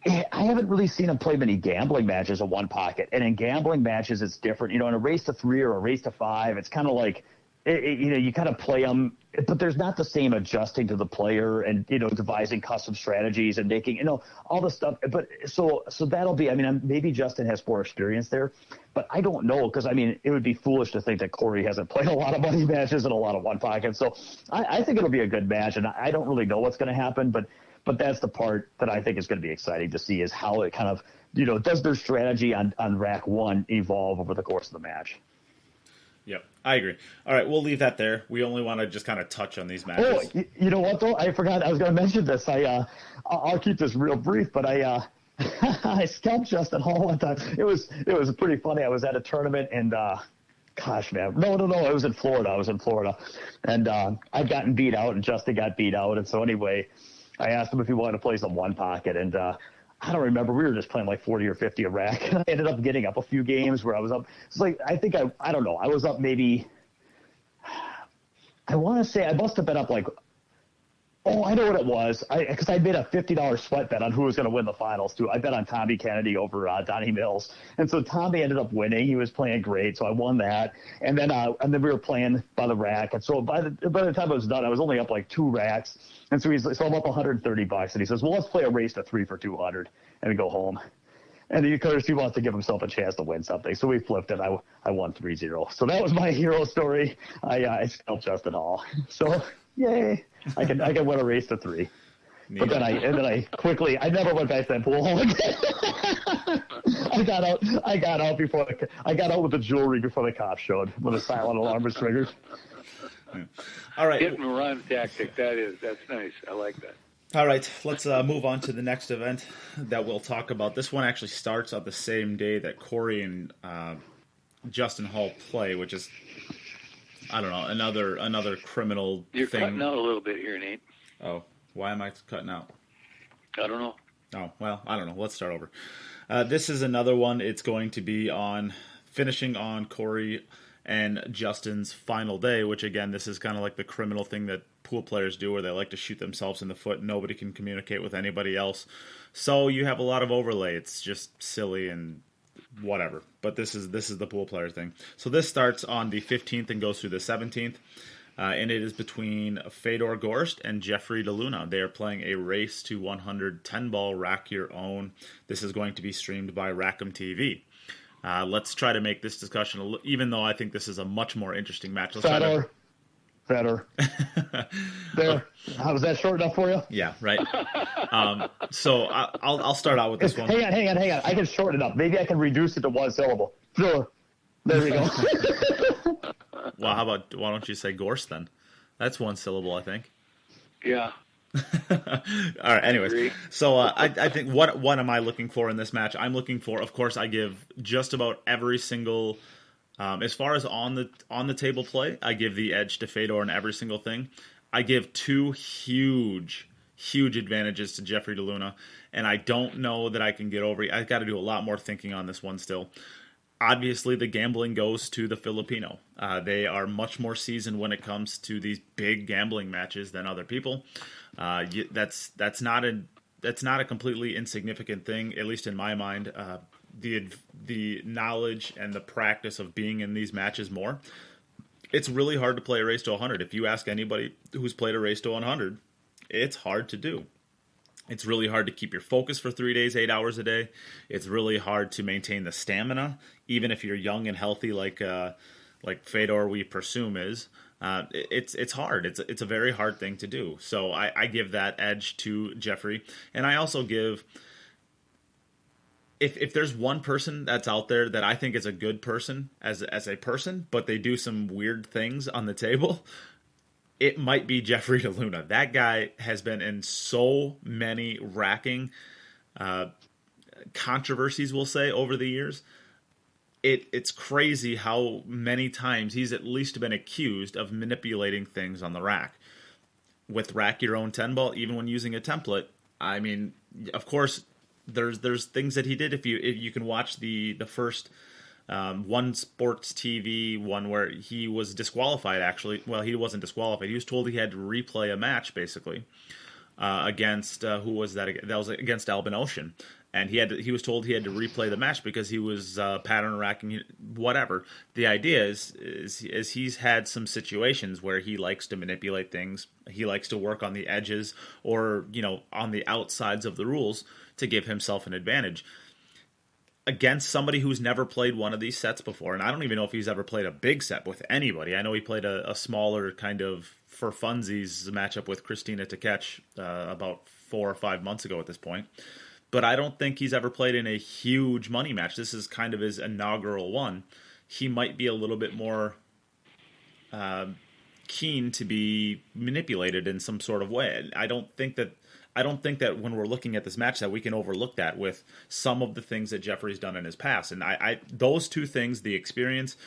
I haven't really seen him play many gambling matches of one pocket, and in gambling matches, it's different. In a race to 3 or a race to 5, it's kind of like, you kind of play them, but there's not the same adjusting to the player and devising custom strategies and making all the stuff. But so that'll be. I mean, maybe Justin has more experience there, but I don't know because I mean, it would be foolish to think that Corey hasn't played a lot of money matches and a lot of one pockets. So I think it'll be a good match, and I don't really know what's going to happen, but that's the part that I think is going to be exciting to see is how it kind of, does their strategy on rack 1 evolve over the course of the match. Yep, I agree. All right, we'll leave that there. We only want to just kind of touch on these matches. Oh, you know what, though? I forgot I was going to mention this. I'll keep this real brief, but I scalped Justin Hall one time. It was pretty funny. I was at a tournament, and gosh, man. No. I was in Florida. And I'd gotten beat out, and Justin got beat out. And so anyway, I asked him if he wanted to play some one pocket, and I don't remember. We were just playing like 40 or 50 a rack. And I ended up getting up a few games where I was up. It's like I don't know. I was up maybe. I want to say I must have been up like. Oh, I know what it was. Because I made a $50 sweat bet on who was going to win the finals too. I bet on Tommy Kennedy over Donnie Mills, and so Tommy ended up winning. He was playing great, so I won that. And then we were playing by the rack, and so by the time I was done, I was only up like 2 racks, and so I'm up $130, and he says, "Well, let's play a race to 3 for 200 and go home." And of course, he wants to give himself a chance to win something, so we flipped it. I won 3-0. So that was my hero story. I scalped Justin Hall. So yay! I can win a race to 3. Neat. But then I never went back to that pool hole again. I got out with the jewelry before the cops showed when the silent alarm was triggered. All right. Hit and run tactic. That's nice. I like that. All right, let's move on to the next event that we'll talk about. This one actually starts on the same day that Corey and Justin Hall play, which is, I don't know, another criminal You're thing. cutting out a little bit here, Nate. Oh, why am I cutting out? I don't know. Oh, well, I don't know. Let's start over. This is another one. It's going to be finishing on Corey and Justin's final day, which, again, this is kind of like the criminal thing that pool players do where they like to shoot themselves in the foot. Nobody can communicate with anybody else. So you have a lot of overlay. It's just silly and whatever. But this is the pool player thing. So this starts on the 15th and goes through the 17th. And it is between Fedor Gorst and Jeffrey DeLuna. They are playing a race to 100 10-ball rack your own. This is going to be streamed by Rackham TV. Let's try to make this discussion, even though I think this is a much more interesting match. Better. There. How was that short enough for you? Yeah, right. So I'll start out with this one. Hang on. I can shorten it up. Maybe I can reduce it to 1 syllable. Sure. There we go. Well, why don't you say Gorst then? That's 1 syllable, I think. Yeah. All right. Anyways, so I think what am I looking for in this match? I'm looking for, of course, I give just about every single. As far as on the table play, I give the edge to Fedor in every single thing. I give 2 huge advantages to Jeffrey DeLuna, and I don't know that I can get over it. I've got to do a lot more thinking on this one still. Obviously, the gambling goes to the Filipino. They are much more seasoned when it comes to these big gambling matches than other people. That's not a completely insignificant thing, at least in my mind. The knowledge and the practice of being in these matches more. It's really hard to play a race to 100. If you ask anybody who's played a race to 100, it's hard to do. It's really hard to keep your focus for 3 days, 8 hours a day. It's really hard to maintain the stamina, even if you're young and healthy like Fedor we presume is. It's hard. It's a very hard thing to do. So I give that edge to Jeffrey, and I also give. If there's one person that's out there that I think is a good person as a person, but they do some weird things on the table, it might be Jeffrey DeLuna. That guy has been in so many racking controversies, we'll say, over the years. It's crazy how many times he's at least been accused of manipulating things on the rack. With Rack Your Own 10 ball, even when using a template, I mean, of course, there's things that he did. If you can watch the first One Sports TV one where he was disqualified. Actually, well, he wasn't disqualified. He was told he had to replay a match basically against who was that? That was against Albin Ocean. And he was told he had to replay the match because he was pattern racking, whatever. The idea is he's had some situations where he likes to manipulate things. He likes to work on the edges or, on the outsides of the rules to give himself an advantage against somebody who's never played one of these sets before. And I don't even know if he's ever played a big set with anybody. I know he played a smaller kind of for funsies matchup with Christina Tkach about 4 or 5 months ago at this point. But I don't think he's ever played in a huge money match. This is kind of his inaugural one. He might be a little bit more keen to be manipulated in some sort of way. I don't think that when we're looking at this match that we can overlook that with some of the things that Jeffrey's done in his past. And I those two things, the experience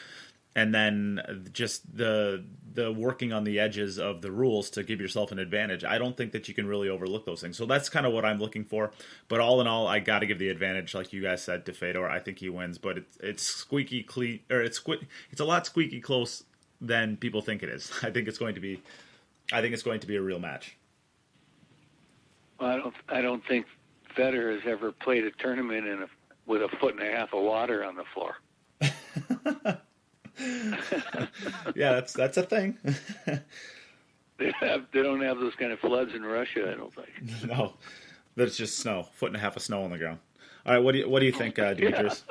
and then just the working on the edges of the rules to give yourself an advantage, I don't think that you can really overlook those things. So that's kind of what I'm looking for. But all in all, I got to give the advantage, like you guys said, to Fedor. I think he wins, but it's squeaky clean, or it's a lot squeaky close than people think it is. I think it's going to be a real match. Well, I don't think Federer has ever played a tournament with a foot and a half of water on the floor. Yeah, that's a thing. They don't have those kind of floods in Russia, I don't think. No, that's just snow, foot and a half of snow on the ground. All right, what do you think, Demetrius?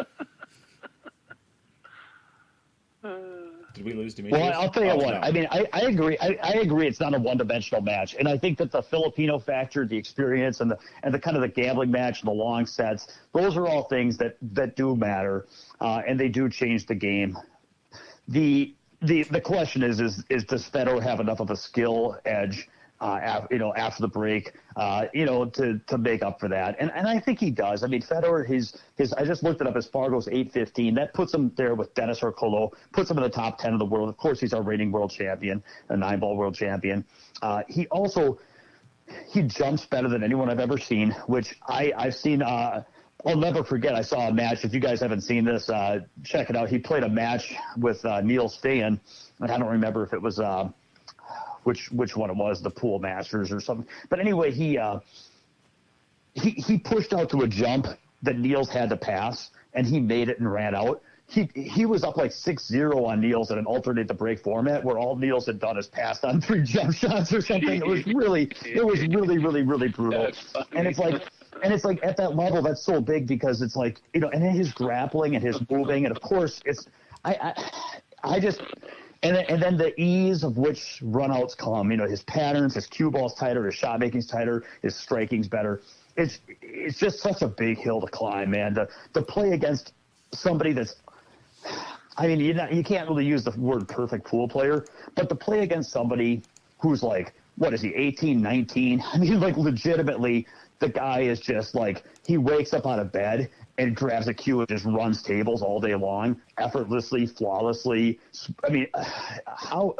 Did we lose Demetrius? Well, I'll tell you what. No. I mean, I agree. I agree. It's not a one-dimensional match, and I think that the Filipino factor, the experience, and the kind of the gambling match, and the long sets, those are all things that do matter, and they do change the game. The question is does Federer have enough of a skill edge, after the break, to make up for that? And I think he does. I mean, Federer, his I just looked it up. His Fargo's 815. That puts him there with Dennis or Colo, puts him in the top 10 of the world. Of course, he's our reigning world champion, a 9-ball world champion. He jumps better than anyone I've ever seen, which I've seen. I'll never forget. I saw a match. If you guys haven't seen this, check it out. He played a match with Neil Stan, and I don't remember if it was which one it was, the Pool Masters or something. But anyway, he pushed out to a jump that Niels had to pass, and he made it and ran out. He was up like 6-0 on Niels in an alternate to break format where all Niels had done is passed on 3 jump shots or something. It was really brutal. And it's like at that level, that's so big because it's like, and then his grappling and his moving, and of course it's, I just, and then the ease of which runouts come, his patterns, his cue ball's tighter, his shot making's tighter, his striking's better. It's just such a big hill to climb, man. To play against somebody that's, I mean, you can't really use the word perfect pool player, but to play against somebody who's like, what is he, 18, 19? I mean, like legitimately, the guy is just like, he wakes up out of bed and grabs a cue and just runs tables all day long, effortlessly, flawlessly. I mean, how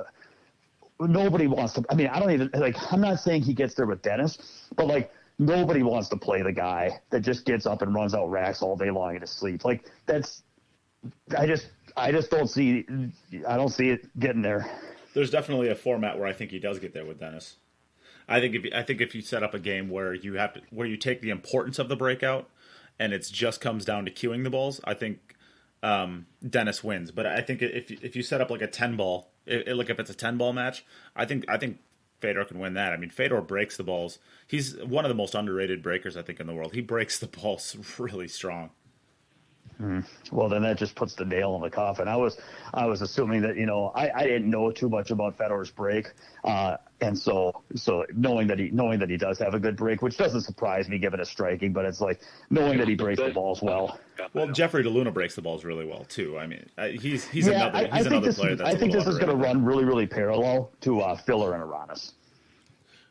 nobody wants to, I mean, I don't even, like, I'm not saying he gets there with Dennis, but like, nobody wants to play the guy that just gets up and runs out racks all day long in his sleep. Like, that's, I just don't see it getting there. There's definitely a format where I think he does get there with Dennis. I think if you set up a game where you take the importance of the breakout and it just comes down to queuing the balls, I think Dennis wins. But I think if you set up like a 10-ball, like if it's a 10-ball match, I think Fedor can win that. I mean, Fedor breaks the balls. He's one of the most underrated breakers I think in the world. He breaks the balls really strong. Well, then that just puts the nail in the coffin. I was assuming that, I didn't know too much about Federer's break, and so knowing that he does have a good break, which doesn't surprise me given his striking, but it's like knowing that he breaks the balls well. Well, Jeffrey DeLuna breaks the balls really well too. I mean, he's Yeah, another player that's I think this is going to underrated. run really, really parallel to Filler and Aranis.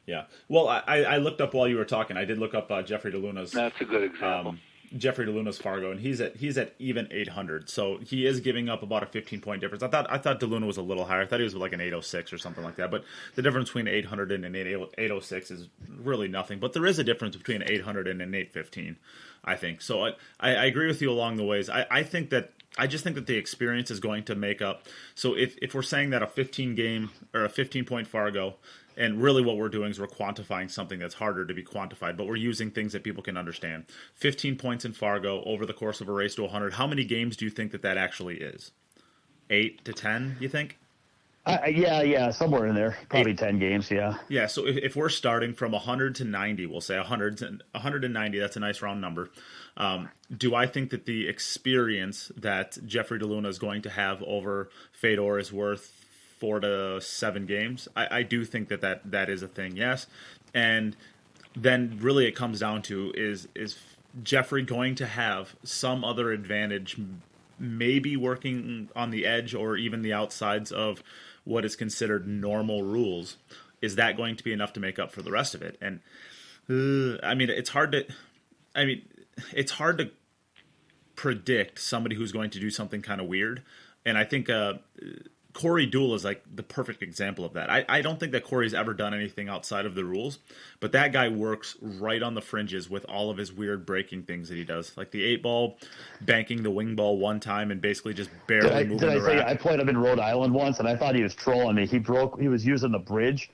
Yeah. Well, I looked up while you were talking. I did look up Jeffrey DeLuna's. That's a good example. Jeffrey DeLuna's Fargo, and he's at even 800. So he is giving up about a 15-point difference. I thought DeLuna was a little higher. I thought he was like an 806 or something like that. But the difference between 800 and an 806 is really nothing. But there is a difference between an 800 and an 815, I think. So I agree with you along the ways. I just think that the experience is going to make up. So if we're saying that a 15-game or a 15-point Fargo, and really what we're doing is we're quantifying something that's harder to be quantified, but we're using things that people can understand. 15 points in Fargo over the course of a race to 100. How many games do you think that actually is? 8 to 10, you think? Yeah, somewhere in there. Probably 10 games, yeah. Yeah, so if we're starting from 100 to 90, we'll say 190, that's a nice round number. Do I think that the experience that Jeffrey DeLuna is going to have over Fedor is worth 4 to 7 games? I do think that is a thing, yes. And then really it comes down to is Jeffrey going to have some other advantage, maybe working on the edge or even the outsides of what is considered normal rules? Is that going to be enough to make up for the rest of it? And it's hard to predict somebody who's going to do something kind of weird. And I think Corey Deuel is like the perfect example of that. I don't think that Corey's ever done anything outside of the rules, but that guy works right on the fringes with all of his weird breaking things that he does, like the 8-ball, banking the wing ball one time and basically just barely moving the rack. I played him in Rhode Island once, and I thought he was trolling me. He was using the bridge.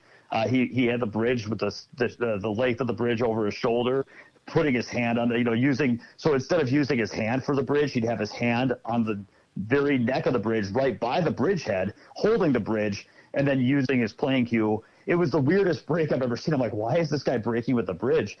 He had the bridge with the length of the bridge over his shoulder, putting his hand on so instead of using his hand for the bridge, he'd have his hand on the very neck of the bridge, right by the bridge head, holding the bridge, and then using his playing cue. It was the weirdest break I've ever seen. I'm like, why is this guy breaking with the bridge?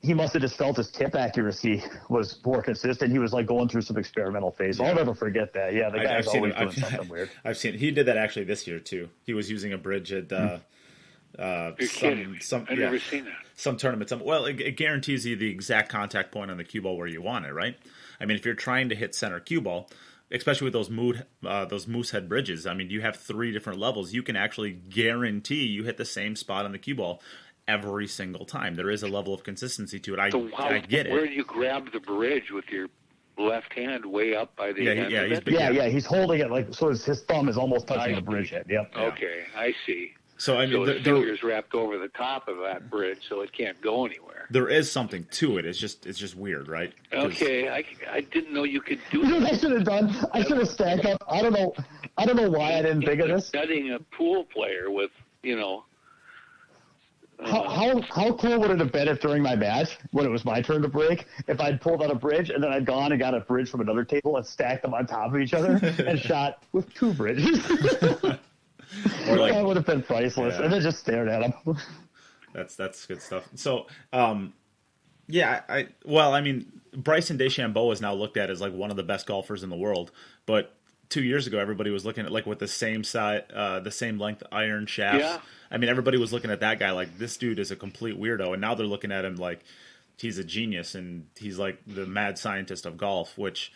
He must have just felt his tip accuracy was more consistent. He was like going through some experimental phase. I'll never forget that. Yeah, the guy's always doing something weird. I've seen he did that actually this year too. He was using a bridge at You're kidding. I've never seen that. Some tournaments. Well, it guarantees you the exact contact point on the cue ball where you want it, right? I mean, if you're trying to hit center cue ball, especially with those Moosehead bridges, I mean, you have 3 different levels. You can actually guarantee you hit the same spot on the cue ball every single time. There is a level of consistency to it. I get it. Where do you grab the bridge with your left hand way up by the end of it? Yeah, he's holding it like so his thumb is almost touching the bridge head. Yep. Okay, I see. So I mean, the finger's wrapped over the top of that bridge, so it can't go anywhere. There is something to it. It's just weird, right? Okay, I didn't know you could do You know that. what I should have done? I should have stacked up. I don't know why I didn't think of this. Studying a pool player with, How cool would it have been if during my match, when it was my turn to break, if I'd pulled out a bridge and then I'd gone and got a bridge from another table and stacked them on top of each other and shot with 2 bridges? Or like, that would have been priceless. Yeah. And then just stared at him. That's good stuff. So, I mean, Bryson DeChambeau is now looked at as like one of the best golfers in the world, but 2 years ago, everybody was looking at like with the same length iron shafts. Yeah. I mean, everybody was looking at that guy like this dude is a complete weirdo, and now they're looking at him like he's a genius and he's like the mad scientist of golf. Which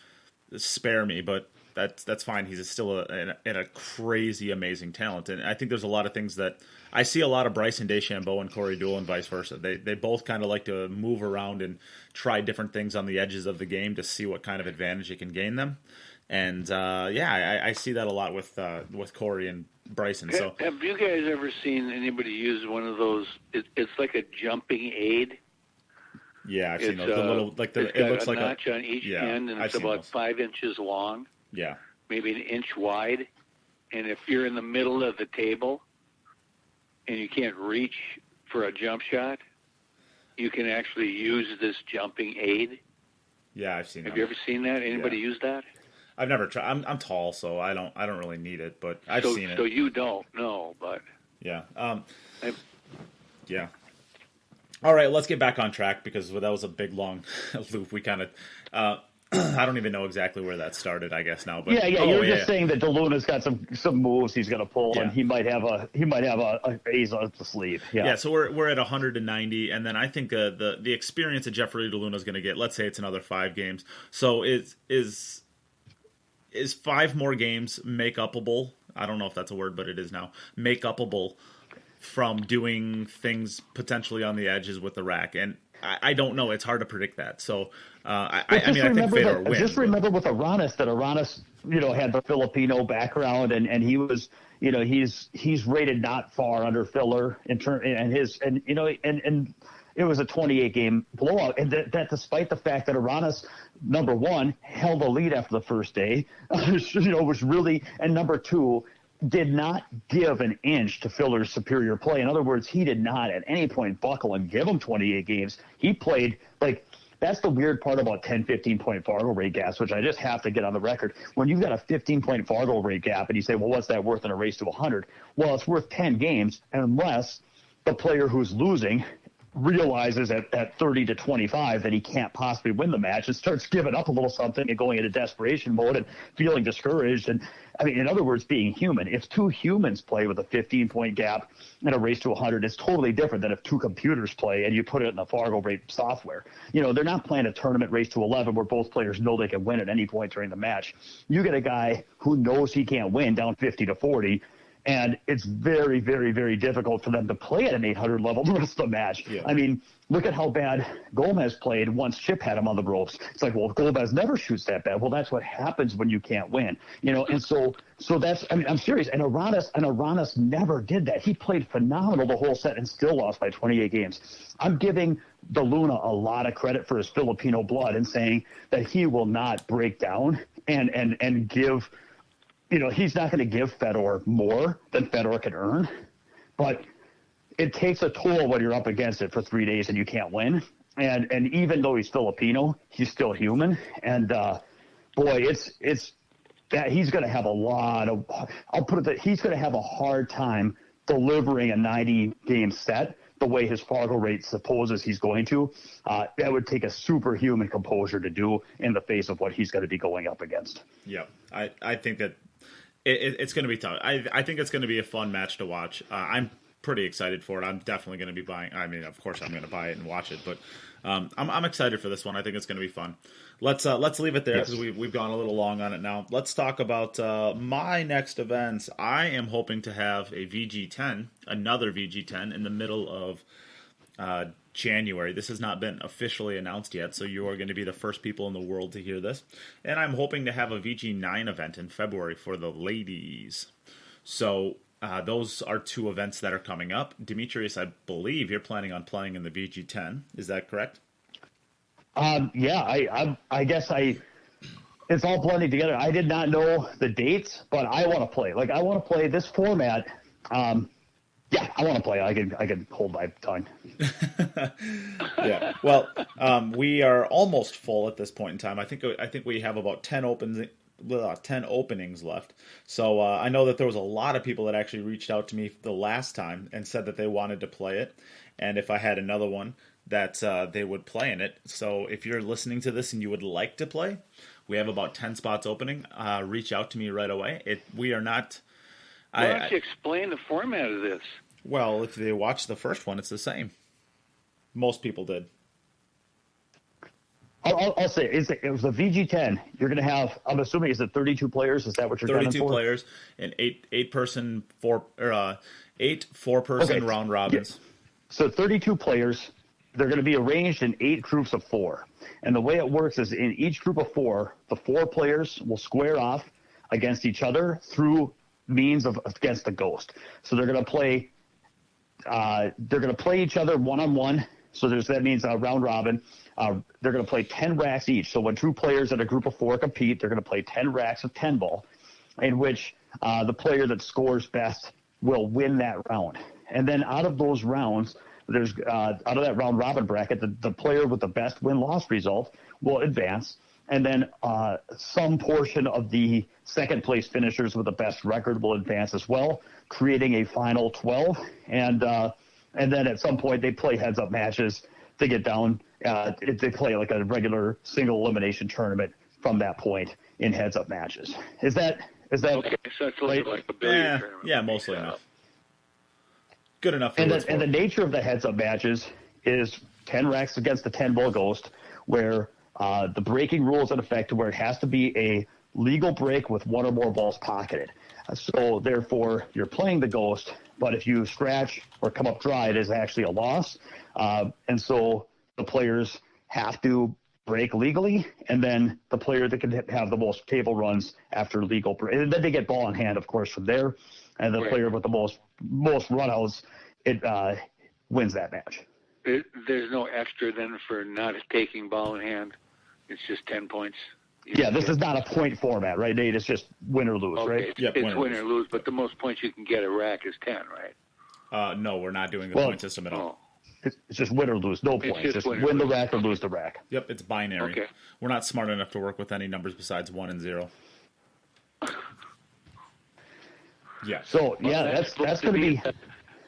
spare me, but that's fine. He's still a crazy amazing talent, and I think there's a lot of things that I see a lot of Bryson DeChambeau and Corey Deuel and vice versa. They both kind of like to move around and try different things on the edges of the game to see what kind of advantage it can gain them. And I see that a lot with Corey and Bryson. So have you guys ever seen anybody use one of those? It's like a jumping aid. Yeah, I've seen those. The little it looks like a notch on each end, and it's about 5 inches long. Yeah, maybe an inch wide. And if you're in the middle of the table and you can't reach for a jump shot, you can actually use this jumping aid. Yeah, I've seen that. Have you ever seen that? Anybody use that? I've never tried. I'm tall, so I don't really need it, but I've seen it. So you don't know, but yeah, yeah. All right, let's get back on track because that was a big long loop. We kind of I don't even know exactly where that started, I guess now. But you're just saying that DeLuna's got some moves he's going to pull, Yeah. and he might have a ace up the sleeve. Yeah, so we're at 190, and then I think the experience that Jeffrey DeLuna is going to get, let's say it's another 5 games. So is 5 more games make-upable? I don't know if that's a word, but it is now. Make-upable from doing things potentially on the edges with the rack. And I don't know. It's hard to predict that. So, I think Fedor wins. Just remember with Aranis that Aranis, had the Filipino background, and he was, he's rated not far under Filler and it was a 28-game blowout, and that despite the fact that Aranis, number one, held the lead after the first day, was really, and number two, did not give an inch to Filler's superior play. In other words, he did not at any point buckle and give him 28 games. He played that's the weird part about 10, 15-point Fargo rate gaps, which I just have to get on the record. When you've got a 15-point Fargo rate gap and you say, well, what's that worth in a race to 100? Well, it's worth 10 games unless the player who's losing realizes at 30 to 25 that he can't possibly win the match and starts giving up a little something and going into desperation mode and feeling discouraged. And in other words, being human. If 2 humans play with a 15-point gap in a race to 100, it's totally different than if 2 computers play and you put it in the Fargo rate software. They're not playing a tournament race to 11 where both players know they can win at any point during the match. You get a guy who knows he can't win down 50 to 40, and it's very, very, very difficult for them to play at an 800 level the rest of the match. Yeah. Look at how bad Gomez played once Chip had him on the ropes. It's like, well, Gomez never shoots that bad. Well, that's what happens when you can't win. And so that's, I'm serious. And Aranis never did that. He played phenomenal the whole set and still lost by 28 games. I'm giving DeLuna a lot of credit for his Filipino blood and saying that he will not break down and give – he's not going to give Fedor more than Fedor can earn, but it takes a toll when you're up against it for 3 days and you can't win. And even though he's Filipino, he's still human. And boy, it's that he's going to have a lot of. I'll put it that he's going to have a hard time delivering a 90-game set the way his Fargo rate supposes he's going to. That would take a superhuman composure to do in the face of what he's going to be going up against. Yeah, I think that. It's going to be tough. I think it's going to be a fun match to watch. I'm pretty excited for it. I'm definitely going to be buying. Of course, I'm going to buy it and watch it. But I'm excited for this one. I think it's going to be fun. Let's leave it there because we've gone a little long on it now. Let's talk about my next events. I am hoping to have a VG10, another VG10, in the middle of January. This has not been officially announced yet, so you are going to be the first people in the world to hear this. And I'm hoping to have a VG9 event in February for the ladies. So those are 2 events that are coming up. Demetrius, I believe you're planning on playing in the VG10. Is that correct? Yeah, I guess it's all blending together. I did not know the dates, but I want to play. I want to play this format. Yeah, I want to play. I can hold my tongue. Yeah. Well, we are almost full at this point in time. I think we have about 10 openings left. So I know that there was a lot of people that actually reached out to me the last time and said that they wanted to play it, and if I had another one that they would play in it. So if you're listening to this and you would like to play, we have about 10 spots opening. Reach out to me right away. We are not. Why don't you explain the format of this? Well, if they watch the first one, it's the same. Most people did. I'll say it was a VG10. You're going to have, I'm assuming, is it 32 players? Is that what you're gunning for? 32 players and eight four-person round robins. Yeah. So 32 players. They're going to be arranged in 8 groups of 4. And the way it works is in each group of 4, the 4 players will square off against each other through means of against the ghost. So they're going to play. They're going to play each other one-on-one. So that means round robin. They're going to play 10 racks each. So when 2 players in a group of 4 compete, they're going to play 10 racks of 10 ball, in which the player that scores best will win that round. And then out of those rounds, there's out of that round robin bracket, the player with the best win-loss result will advance. And then some portion of the second place finishers with the best record will advance as well, creating a final 12. And then at some point they play heads-up matches to get down. They play like a regular single elimination tournament from that point in heads-up matches. Is that Okay, so it's right? like a billiard tournament. Yeah, mostly enough. Good enough for And what's the nature of the heads-up matches is 10 racks against the 10-ball ghost, where the breaking rules in effect to where it has to be a legal break with one or more balls pocketed. So therefore, you're playing the ghost, but if you scratch or come up dry, it is actually a loss. And so the players have to break legally, and then the player that can have the most table runs after legal break, and then they get ball in hand, of course, from there. And the player with the most runouts, it wins that match. There's no extra then for not taking ball in hand. It's just 10 points. Yeah, this is not a point format, right, Nate? It's just win or lose, right? It's win or lose, but the most points you can get a rack is 10, right? No, we're not doing the point system at all. It's just win or lose, no points. Just win the rack or lose the rack. Yep, it's binary. Okay. We're not smart enough to work with any numbers besides 1 and 0. Yeah. So, that's going to be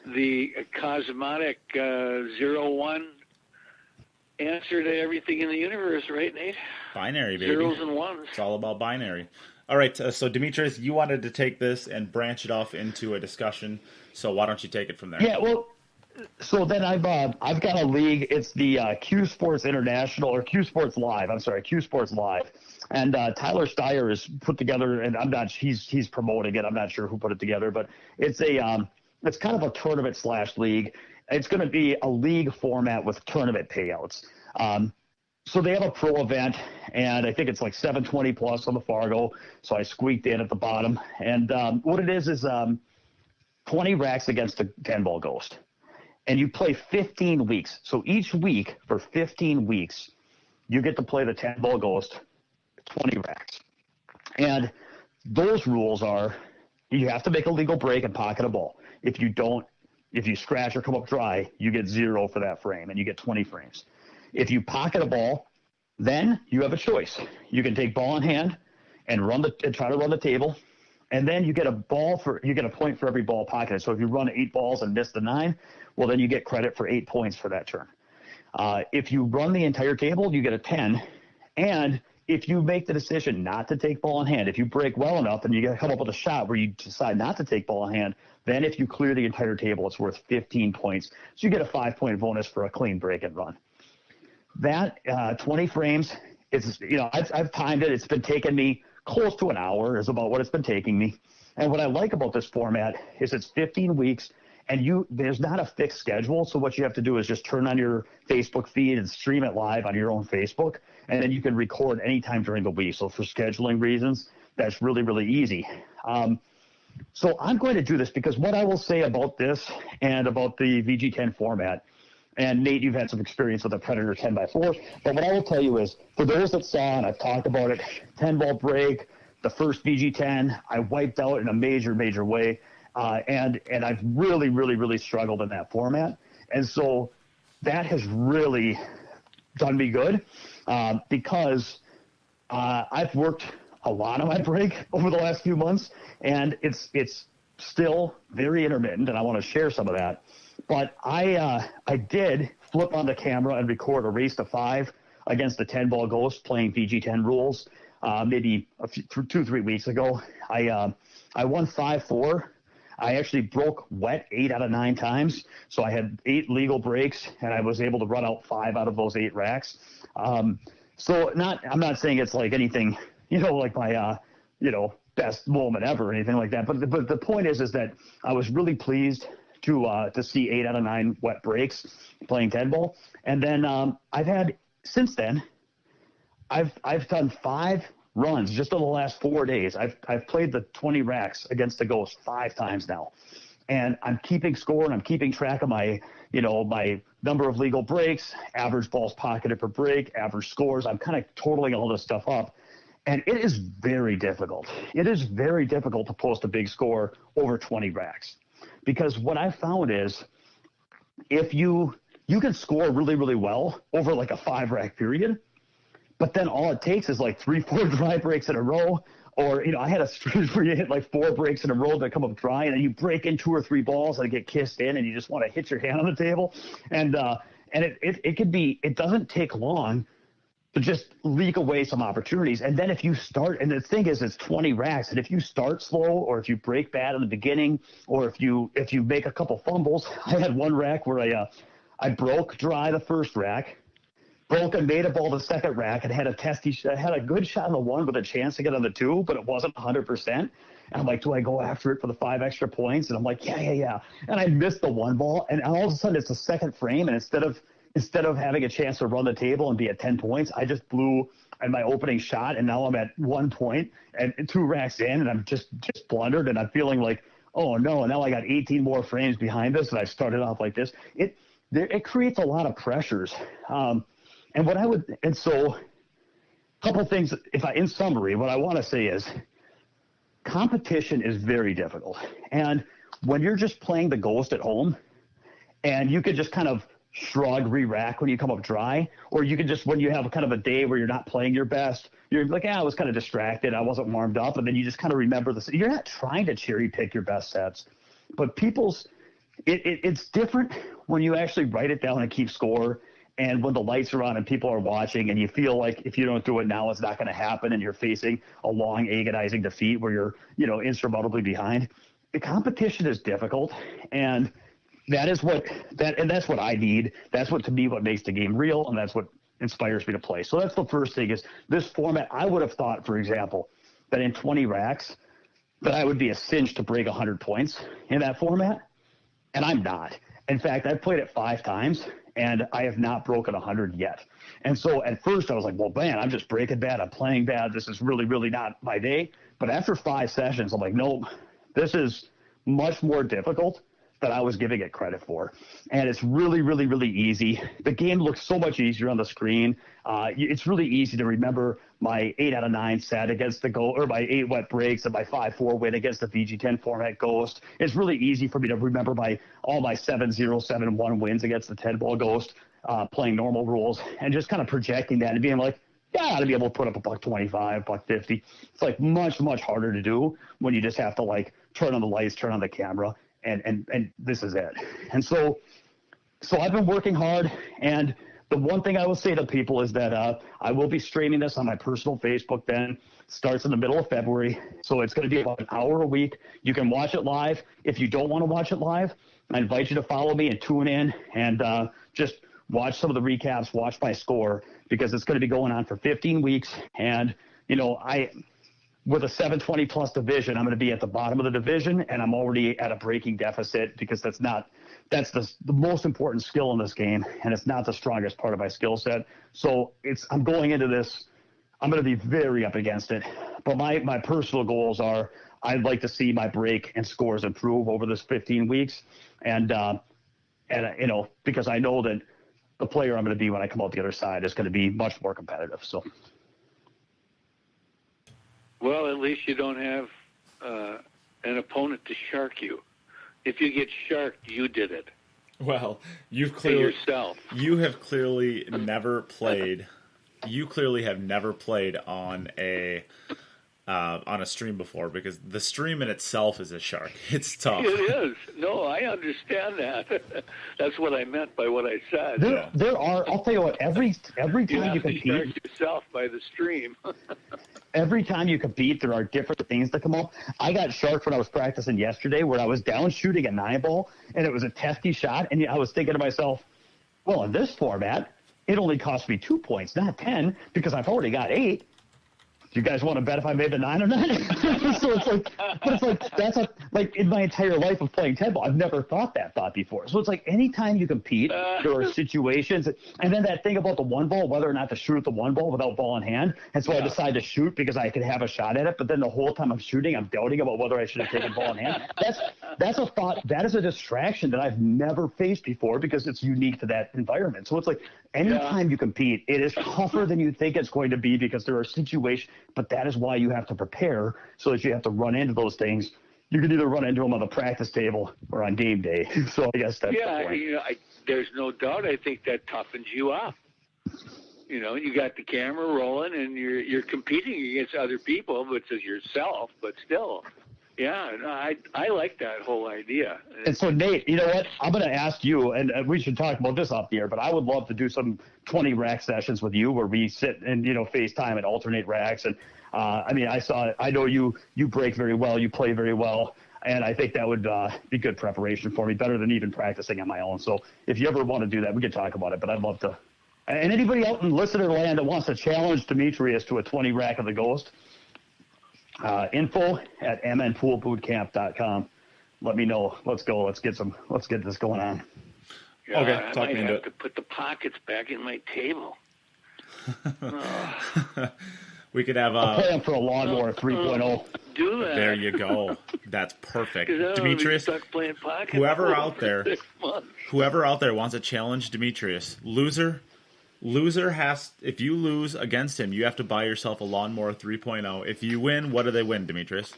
the cosmetic 0-1 answer to everything in the universe, right, Nate? Binary, baby. Zeros and ones. It's all about binary. All right, so Demetrius, you wanted to take this and branch it off into a discussion, so why don't you take it from there? Yeah, well, so then I've got a league. It's the Q Sports International, or Q Sports Live. I'm sorry, Q Sports Live. And Tyler Steyer has put together, and he's promoting it. I'm not sure who put it together, but it's it's kind of a tournament / league. It's going to be a league format with tournament payouts. So they have a pro event, and I think it's like 720 plus on the Fargo. So I squeaked in at the bottom. And what it is 20 racks against the 10-ball ghost. And you play 15 weeks. So each week for 15 weeks, you get to play the 10-ball ghost 20 racks. And those rules are you have to make a legal break and pocket a ball. If you scratch or come up dry, you get 0 for that frame, and you get 20 frames. If you pocket a ball, then you have a choice. You can take ball in hand and try to run the table, and then you get a point for every ball pocketed. So if you run 8 balls and miss the 9, well, then you get credit for 8 points for that turn. If you run the entire table, you get a 10. And if you make the decision not to take ball in hand, if you break well enough and you come up with a shot where you decide not to take ball in hand, then if you clear the entire table, it's worth 15 points. So you get a 5-point bonus for a clean break and run. That 20 frames, I've timed it. It's been taking me close to an hour is about what it's been taking me. And what I like about this format is it's 15 weeks, and there's not a fixed schedule. So what you have to do is just turn on your Facebook feed and stream it live on your own Facebook, and then you can record anytime during the week. So for scheduling reasons, that's really, really easy. So I'm going to do this because what I will say about this and about the VG10 format, and Nate, you've had some experience with the Predator 10x4, but what I will tell you is, for those that saw, and I've talked about it, 10-ball break, the first VG10, I wiped out in a major, major way, and I've really, really, really struggled in that format. And so that has really done me good because I've worked a lot on my break over the last few months, and it's still very intermittent, and I want to share some of that. But I did flip on the camera and record a race to 5 against the 10-ball ghost playing VG10 rules maybe 2-3 weeks ago. I won 5-4. I actually broke wet 8 out of 9 times. So I had 8 legal breaks, and I was able to run out 5 out of those 8 racks. So I'm not saying it's like anything, like my, best moment ever or anything like that. But the point is that I was really pleased to see 8 out of 9 wet breaks playing 10-ball. And then since then, I've done 5 runs just in the last 4 days. I've played the 20 racks against the Ghost 5 times now. And I'm keeping score, and I'm keeping track of my number of legal breaks, average balls pocketed per break, average scores. I'm kind of totaling all this stuff up. And it is very difficult. It is very difficult to post a big score over 20 racks. Because what I found is if you can score really, really well over like a 5-rack period, but then all it takes is like 3-4 dry breaks in a row. Or, I had a stretch where you hit like 4 breaks in a row that come up dry, and then you break in 2 or 3 balls and get kissed in, and you just want to hit your hand on the table. And it doesn't take long just leak away some opportunities. And then if you start, and the thing is, it's 20 racks, and if you start slow, or if you break bad in the beginning, or if you make a couple fumbles. I had one rack where I broke dry the first rack, broke and made a ball the second rack, and had a good shot on the one with a chance to get on the two, but it wasn't 100%. And I'm like, do I go after it for the 5 extra points? And I'm like, yeah. And I missed the one ball, and all of a sudden it's the second frame, and instead of having a chance to run the table and be at 10 points, I just blew in my opening shot, and now I'm at 1 point and 2 racks in, and I'm just blundered, and I'm feeling like, oh no, now I got 18 more frames behind this, and I started off like this. It creates a lot of pressures. So a couple things, in summary, what I want to say is competition is very difficult. And when you're just playing the ghost at home, and you could just kind of shrug, re-rack when you come up dry, or you can just, when you have kind of a day where you're not playing your best, you're like, I was kind of distracted, I wasn't warmed up, and then you just kind of remember this. You're not trying to cherry pick your best sets, but it's different when you actually write it down and keep score, and when the lights are on and people are watching, and you feel like if you don't do it now, it's not going to happen, and you're facing a long agonizing defeat where you're insurmountably behind. The competition is difficult, and that's what I need. That's what makes the game real, and that's what inspires me to play. So that's the first thing, is this format. I would have thought, for example, that in 20 racks, that I would be a cinch to break 100 points in that format, and I'm not. In fact, I've played it 5 times, and I have not broken 100 yet. And so at first I was like, well, man, I'm just breaking bad. I'm playing bad. This is really, really not my day. But after 5 sessions, I'm like, no, this is much more difficult than I was giving it credit for. And it's really, really, really easy. The game looks so much easier on the screen. It's really easy to remember my 8 out of 9 set against the Ghost, or my 8 wet breaks, and my 5-4 win against the VG10 format Ghost. It's really easy for me to remember all my 7-0, 7-1 wins against the 10-ball Ghost, playing normal rules, and just kind of projecting that and being like, yeah, I ought to be able to put up $125, $150. It's like much, much harder to do when you just have to like turn on the lights, turn on the camera, and this is it. And so I've been working hard, and the one thing I will say to people is that I will be streaming this on my personal Facebook then. Starts in the middle of February, so it's going to be about an hour a week. You can watch it live. If you don't want to watch it live, I invite you to follow me and tune in and just watch some of the recaps, watch my score, because it's going to be going on for 15 weeks. And, with a 720 plus division, I'm going to be at the bottom of the division, and I'm already at a breaking deficit, because that's the most important skill in this game, and it's not the strongest part of my skill set. So I'm going into this, I'm going to be very up against it. But my personal goals are, I'd like to see my break and scores improve over this 15 weeks. And because I know that the player I'm going to be when I come out the other side is going to be much more competitive. So. Well, at least you don't have an opponent to shark you. If you get sharked, you did it. Well, you have clearly never played. You clearly have never played on a stream before, because the stream in itself is a shark. It's tough. It is. No, I understand that. That's what I meant by what I said. There are. I'll tell you what. Every time you compete, you shark yourself by the stream. Every time you compete, there are different things that come up. I got sharked when I was practicing yesterday, where I was down shooting a 9-ball, and it was a testy shot, and I was thinking to myself, well, in this format, it only cost me 2 points, not 10, because I've already got 8. Do you guys want to bet if I made the 9 or not? So it's like in my entire life of playing 10-ball, I've never thought before. So it's like anytime you compete, there are situations, and then that thing about the 1-ball, whether or not to shoot the 1-ball without ball in hand. And so I decide to shoot because I could have a shot at it, but then the whole time I'm shooting, I'm doubting about whether I should have taken ball in hand. That's a thought. That is a distraction that I've never faced before, because it's unique to that environment. So it's like anytime you compete, it is tougher than you think it's going to be, because there are situations. But that is why you have to prepare, so that you have to run into those things. You can either run into them on the practice table or on game day. So I guess that's the point. There's no doubt. I think that toughens you up. You got the camera rolling, and you're competing against other people, which is yourself, but still. Yeah, no, I like that whole idea. And so, Nate, you know what? I'm going to ask you, and we should talk about this off the air, but I would love to do some 20 rack sessions with you where we sit and, FaceTime and alternate racks. And, I know you break very well, you play very well, and I think that would be good preparation for me, better than even practicing on my own. So if you ever want to do that, we could talk about it, but I'd love to. And anybody out in listener land that wants to challenge Demetrius to a 20 rack of the Ghost, info@mnpoolbootcamp.com. Let me know. Let's go. Let's get this going on. Yeah, Okay, I talk might me into have it. to put the pockets back in my table. We could have I'll play him for a lawnmower 3.0. Do that. There you go. That's perfect. 'Cause I don't wanna be Demetrius, stuck playing pocket whoever pool out for there, 6 months. whoever out there wants to challenge Demetrius, loser has, if you lose against him, you have to buy yourself a lawnmower 3.0. If you win, what do they win, Demetrius?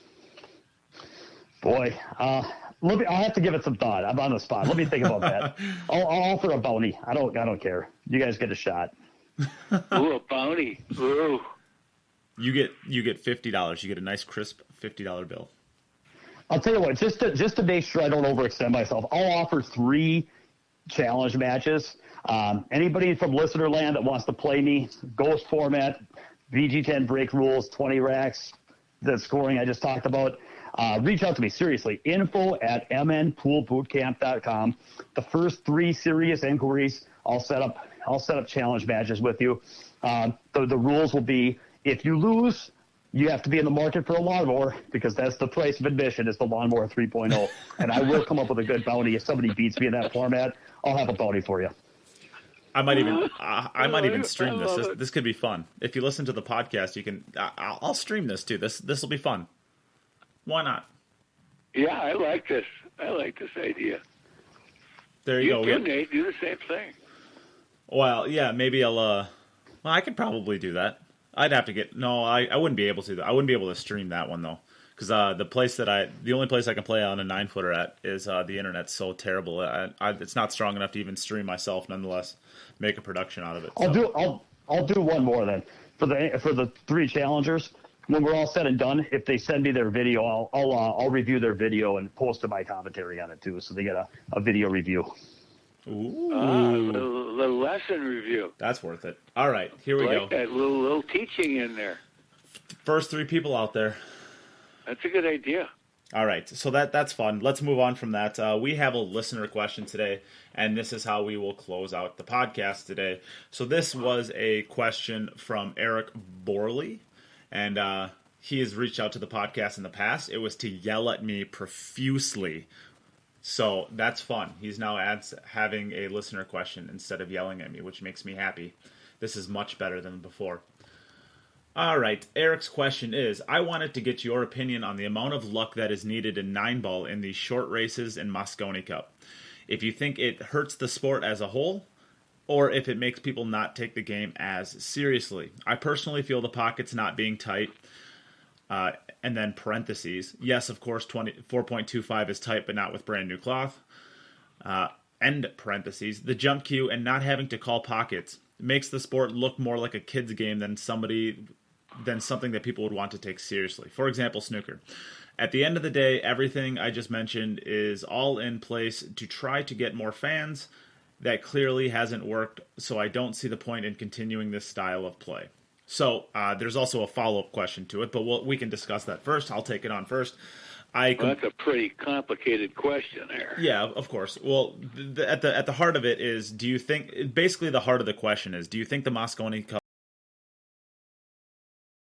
Boy, I'll have to give it some thought. I'm on the spot. Let me think about that. I'll offer a bounty. I don't care. You guys get a shot. Ooh, a bounty. Ooh. You get $50. You get a nice crisp $50 bill. I'll tell you what, just to make sure I don't overextend myself, I'll offer 3 challenge matches. Anybody from listener land that wants to play me, Ghost format, VG10 break rules, 20 racks, the scoring I just talked about, reach out to me, seriously. info@mnpoolbootcamp.com. The first 3 serious inquiries, I'll set up challenge matches with you. The rules will be, if you lose, you have to be in the market for a lawnmower, because that's the price of admission, is the lawnmower 3.0. And I will come up with a good bounty. If somebody beats me in that format, I'll have a bounty for you. I might even stream this. love it. This could be fun. If you listen to the podcast, you can. I'll stream this too. This will be fun. Why not? Yeah, I like this. I like this idea. There you go. You too, Nate. Do the same thing. Well, yeah, maybe I'll. Well, I could probably do that. I'd have to get. No, I wouldn't be able to. I wouldn't be able to stream that one though, because the only place I can play on a 9-footer at is the internet's so terrible. It's not strong enough to even stream myself. Nonetheless, make a production out of it. So. I'll do one more then for the 3 challengers. When we're all said and done, if they send me their video, I'll review their video and post my commentary on it too, so they get a video review. Ooh, The lesson review. that's worth it. All right, here we Like go. that little teaching in there. First 3 people out there. That's a good idea. All right, so that's fun. Let's move on from that. We have a listener question today, and this is how we will close out the podcast today. So this was a question from Eric Borley, and he has reached out to the podcast in the past. It was to yell at me profusely. So that's fun. He's now having a listener question instead of yelling at me, which makes me happy. This is much better than before. All right, Eric's question is, I wanted to get your opinion on the amount of luck that is needed in 9-ball in these short races and Mosconi Cup. If you think it hurts the sport as a whole, or if it makes people not take the game as seriously. I personally feel the pockets not being tight, and then parentheses. Yes, of course, 4.25 is tight, but not with brand new cloth. End parentheses. The jump cue and not having to call pockets makes the sport look more like a kid's game than something that people would want to take seriously. For example, snooker. At the end of the day, everything I just mentioned is all in place to try to get more fans. That clearly hasn't worked, so I don't see the point in continuing this style of play. So there's also a follow-up question to it, but we can discuss that first. I'll take it on first. That's a pretty complicated question there. Yeah, of course. Well, at the heart of it is, do you think, basically the heart of the question is, do you think the Mosconi Cup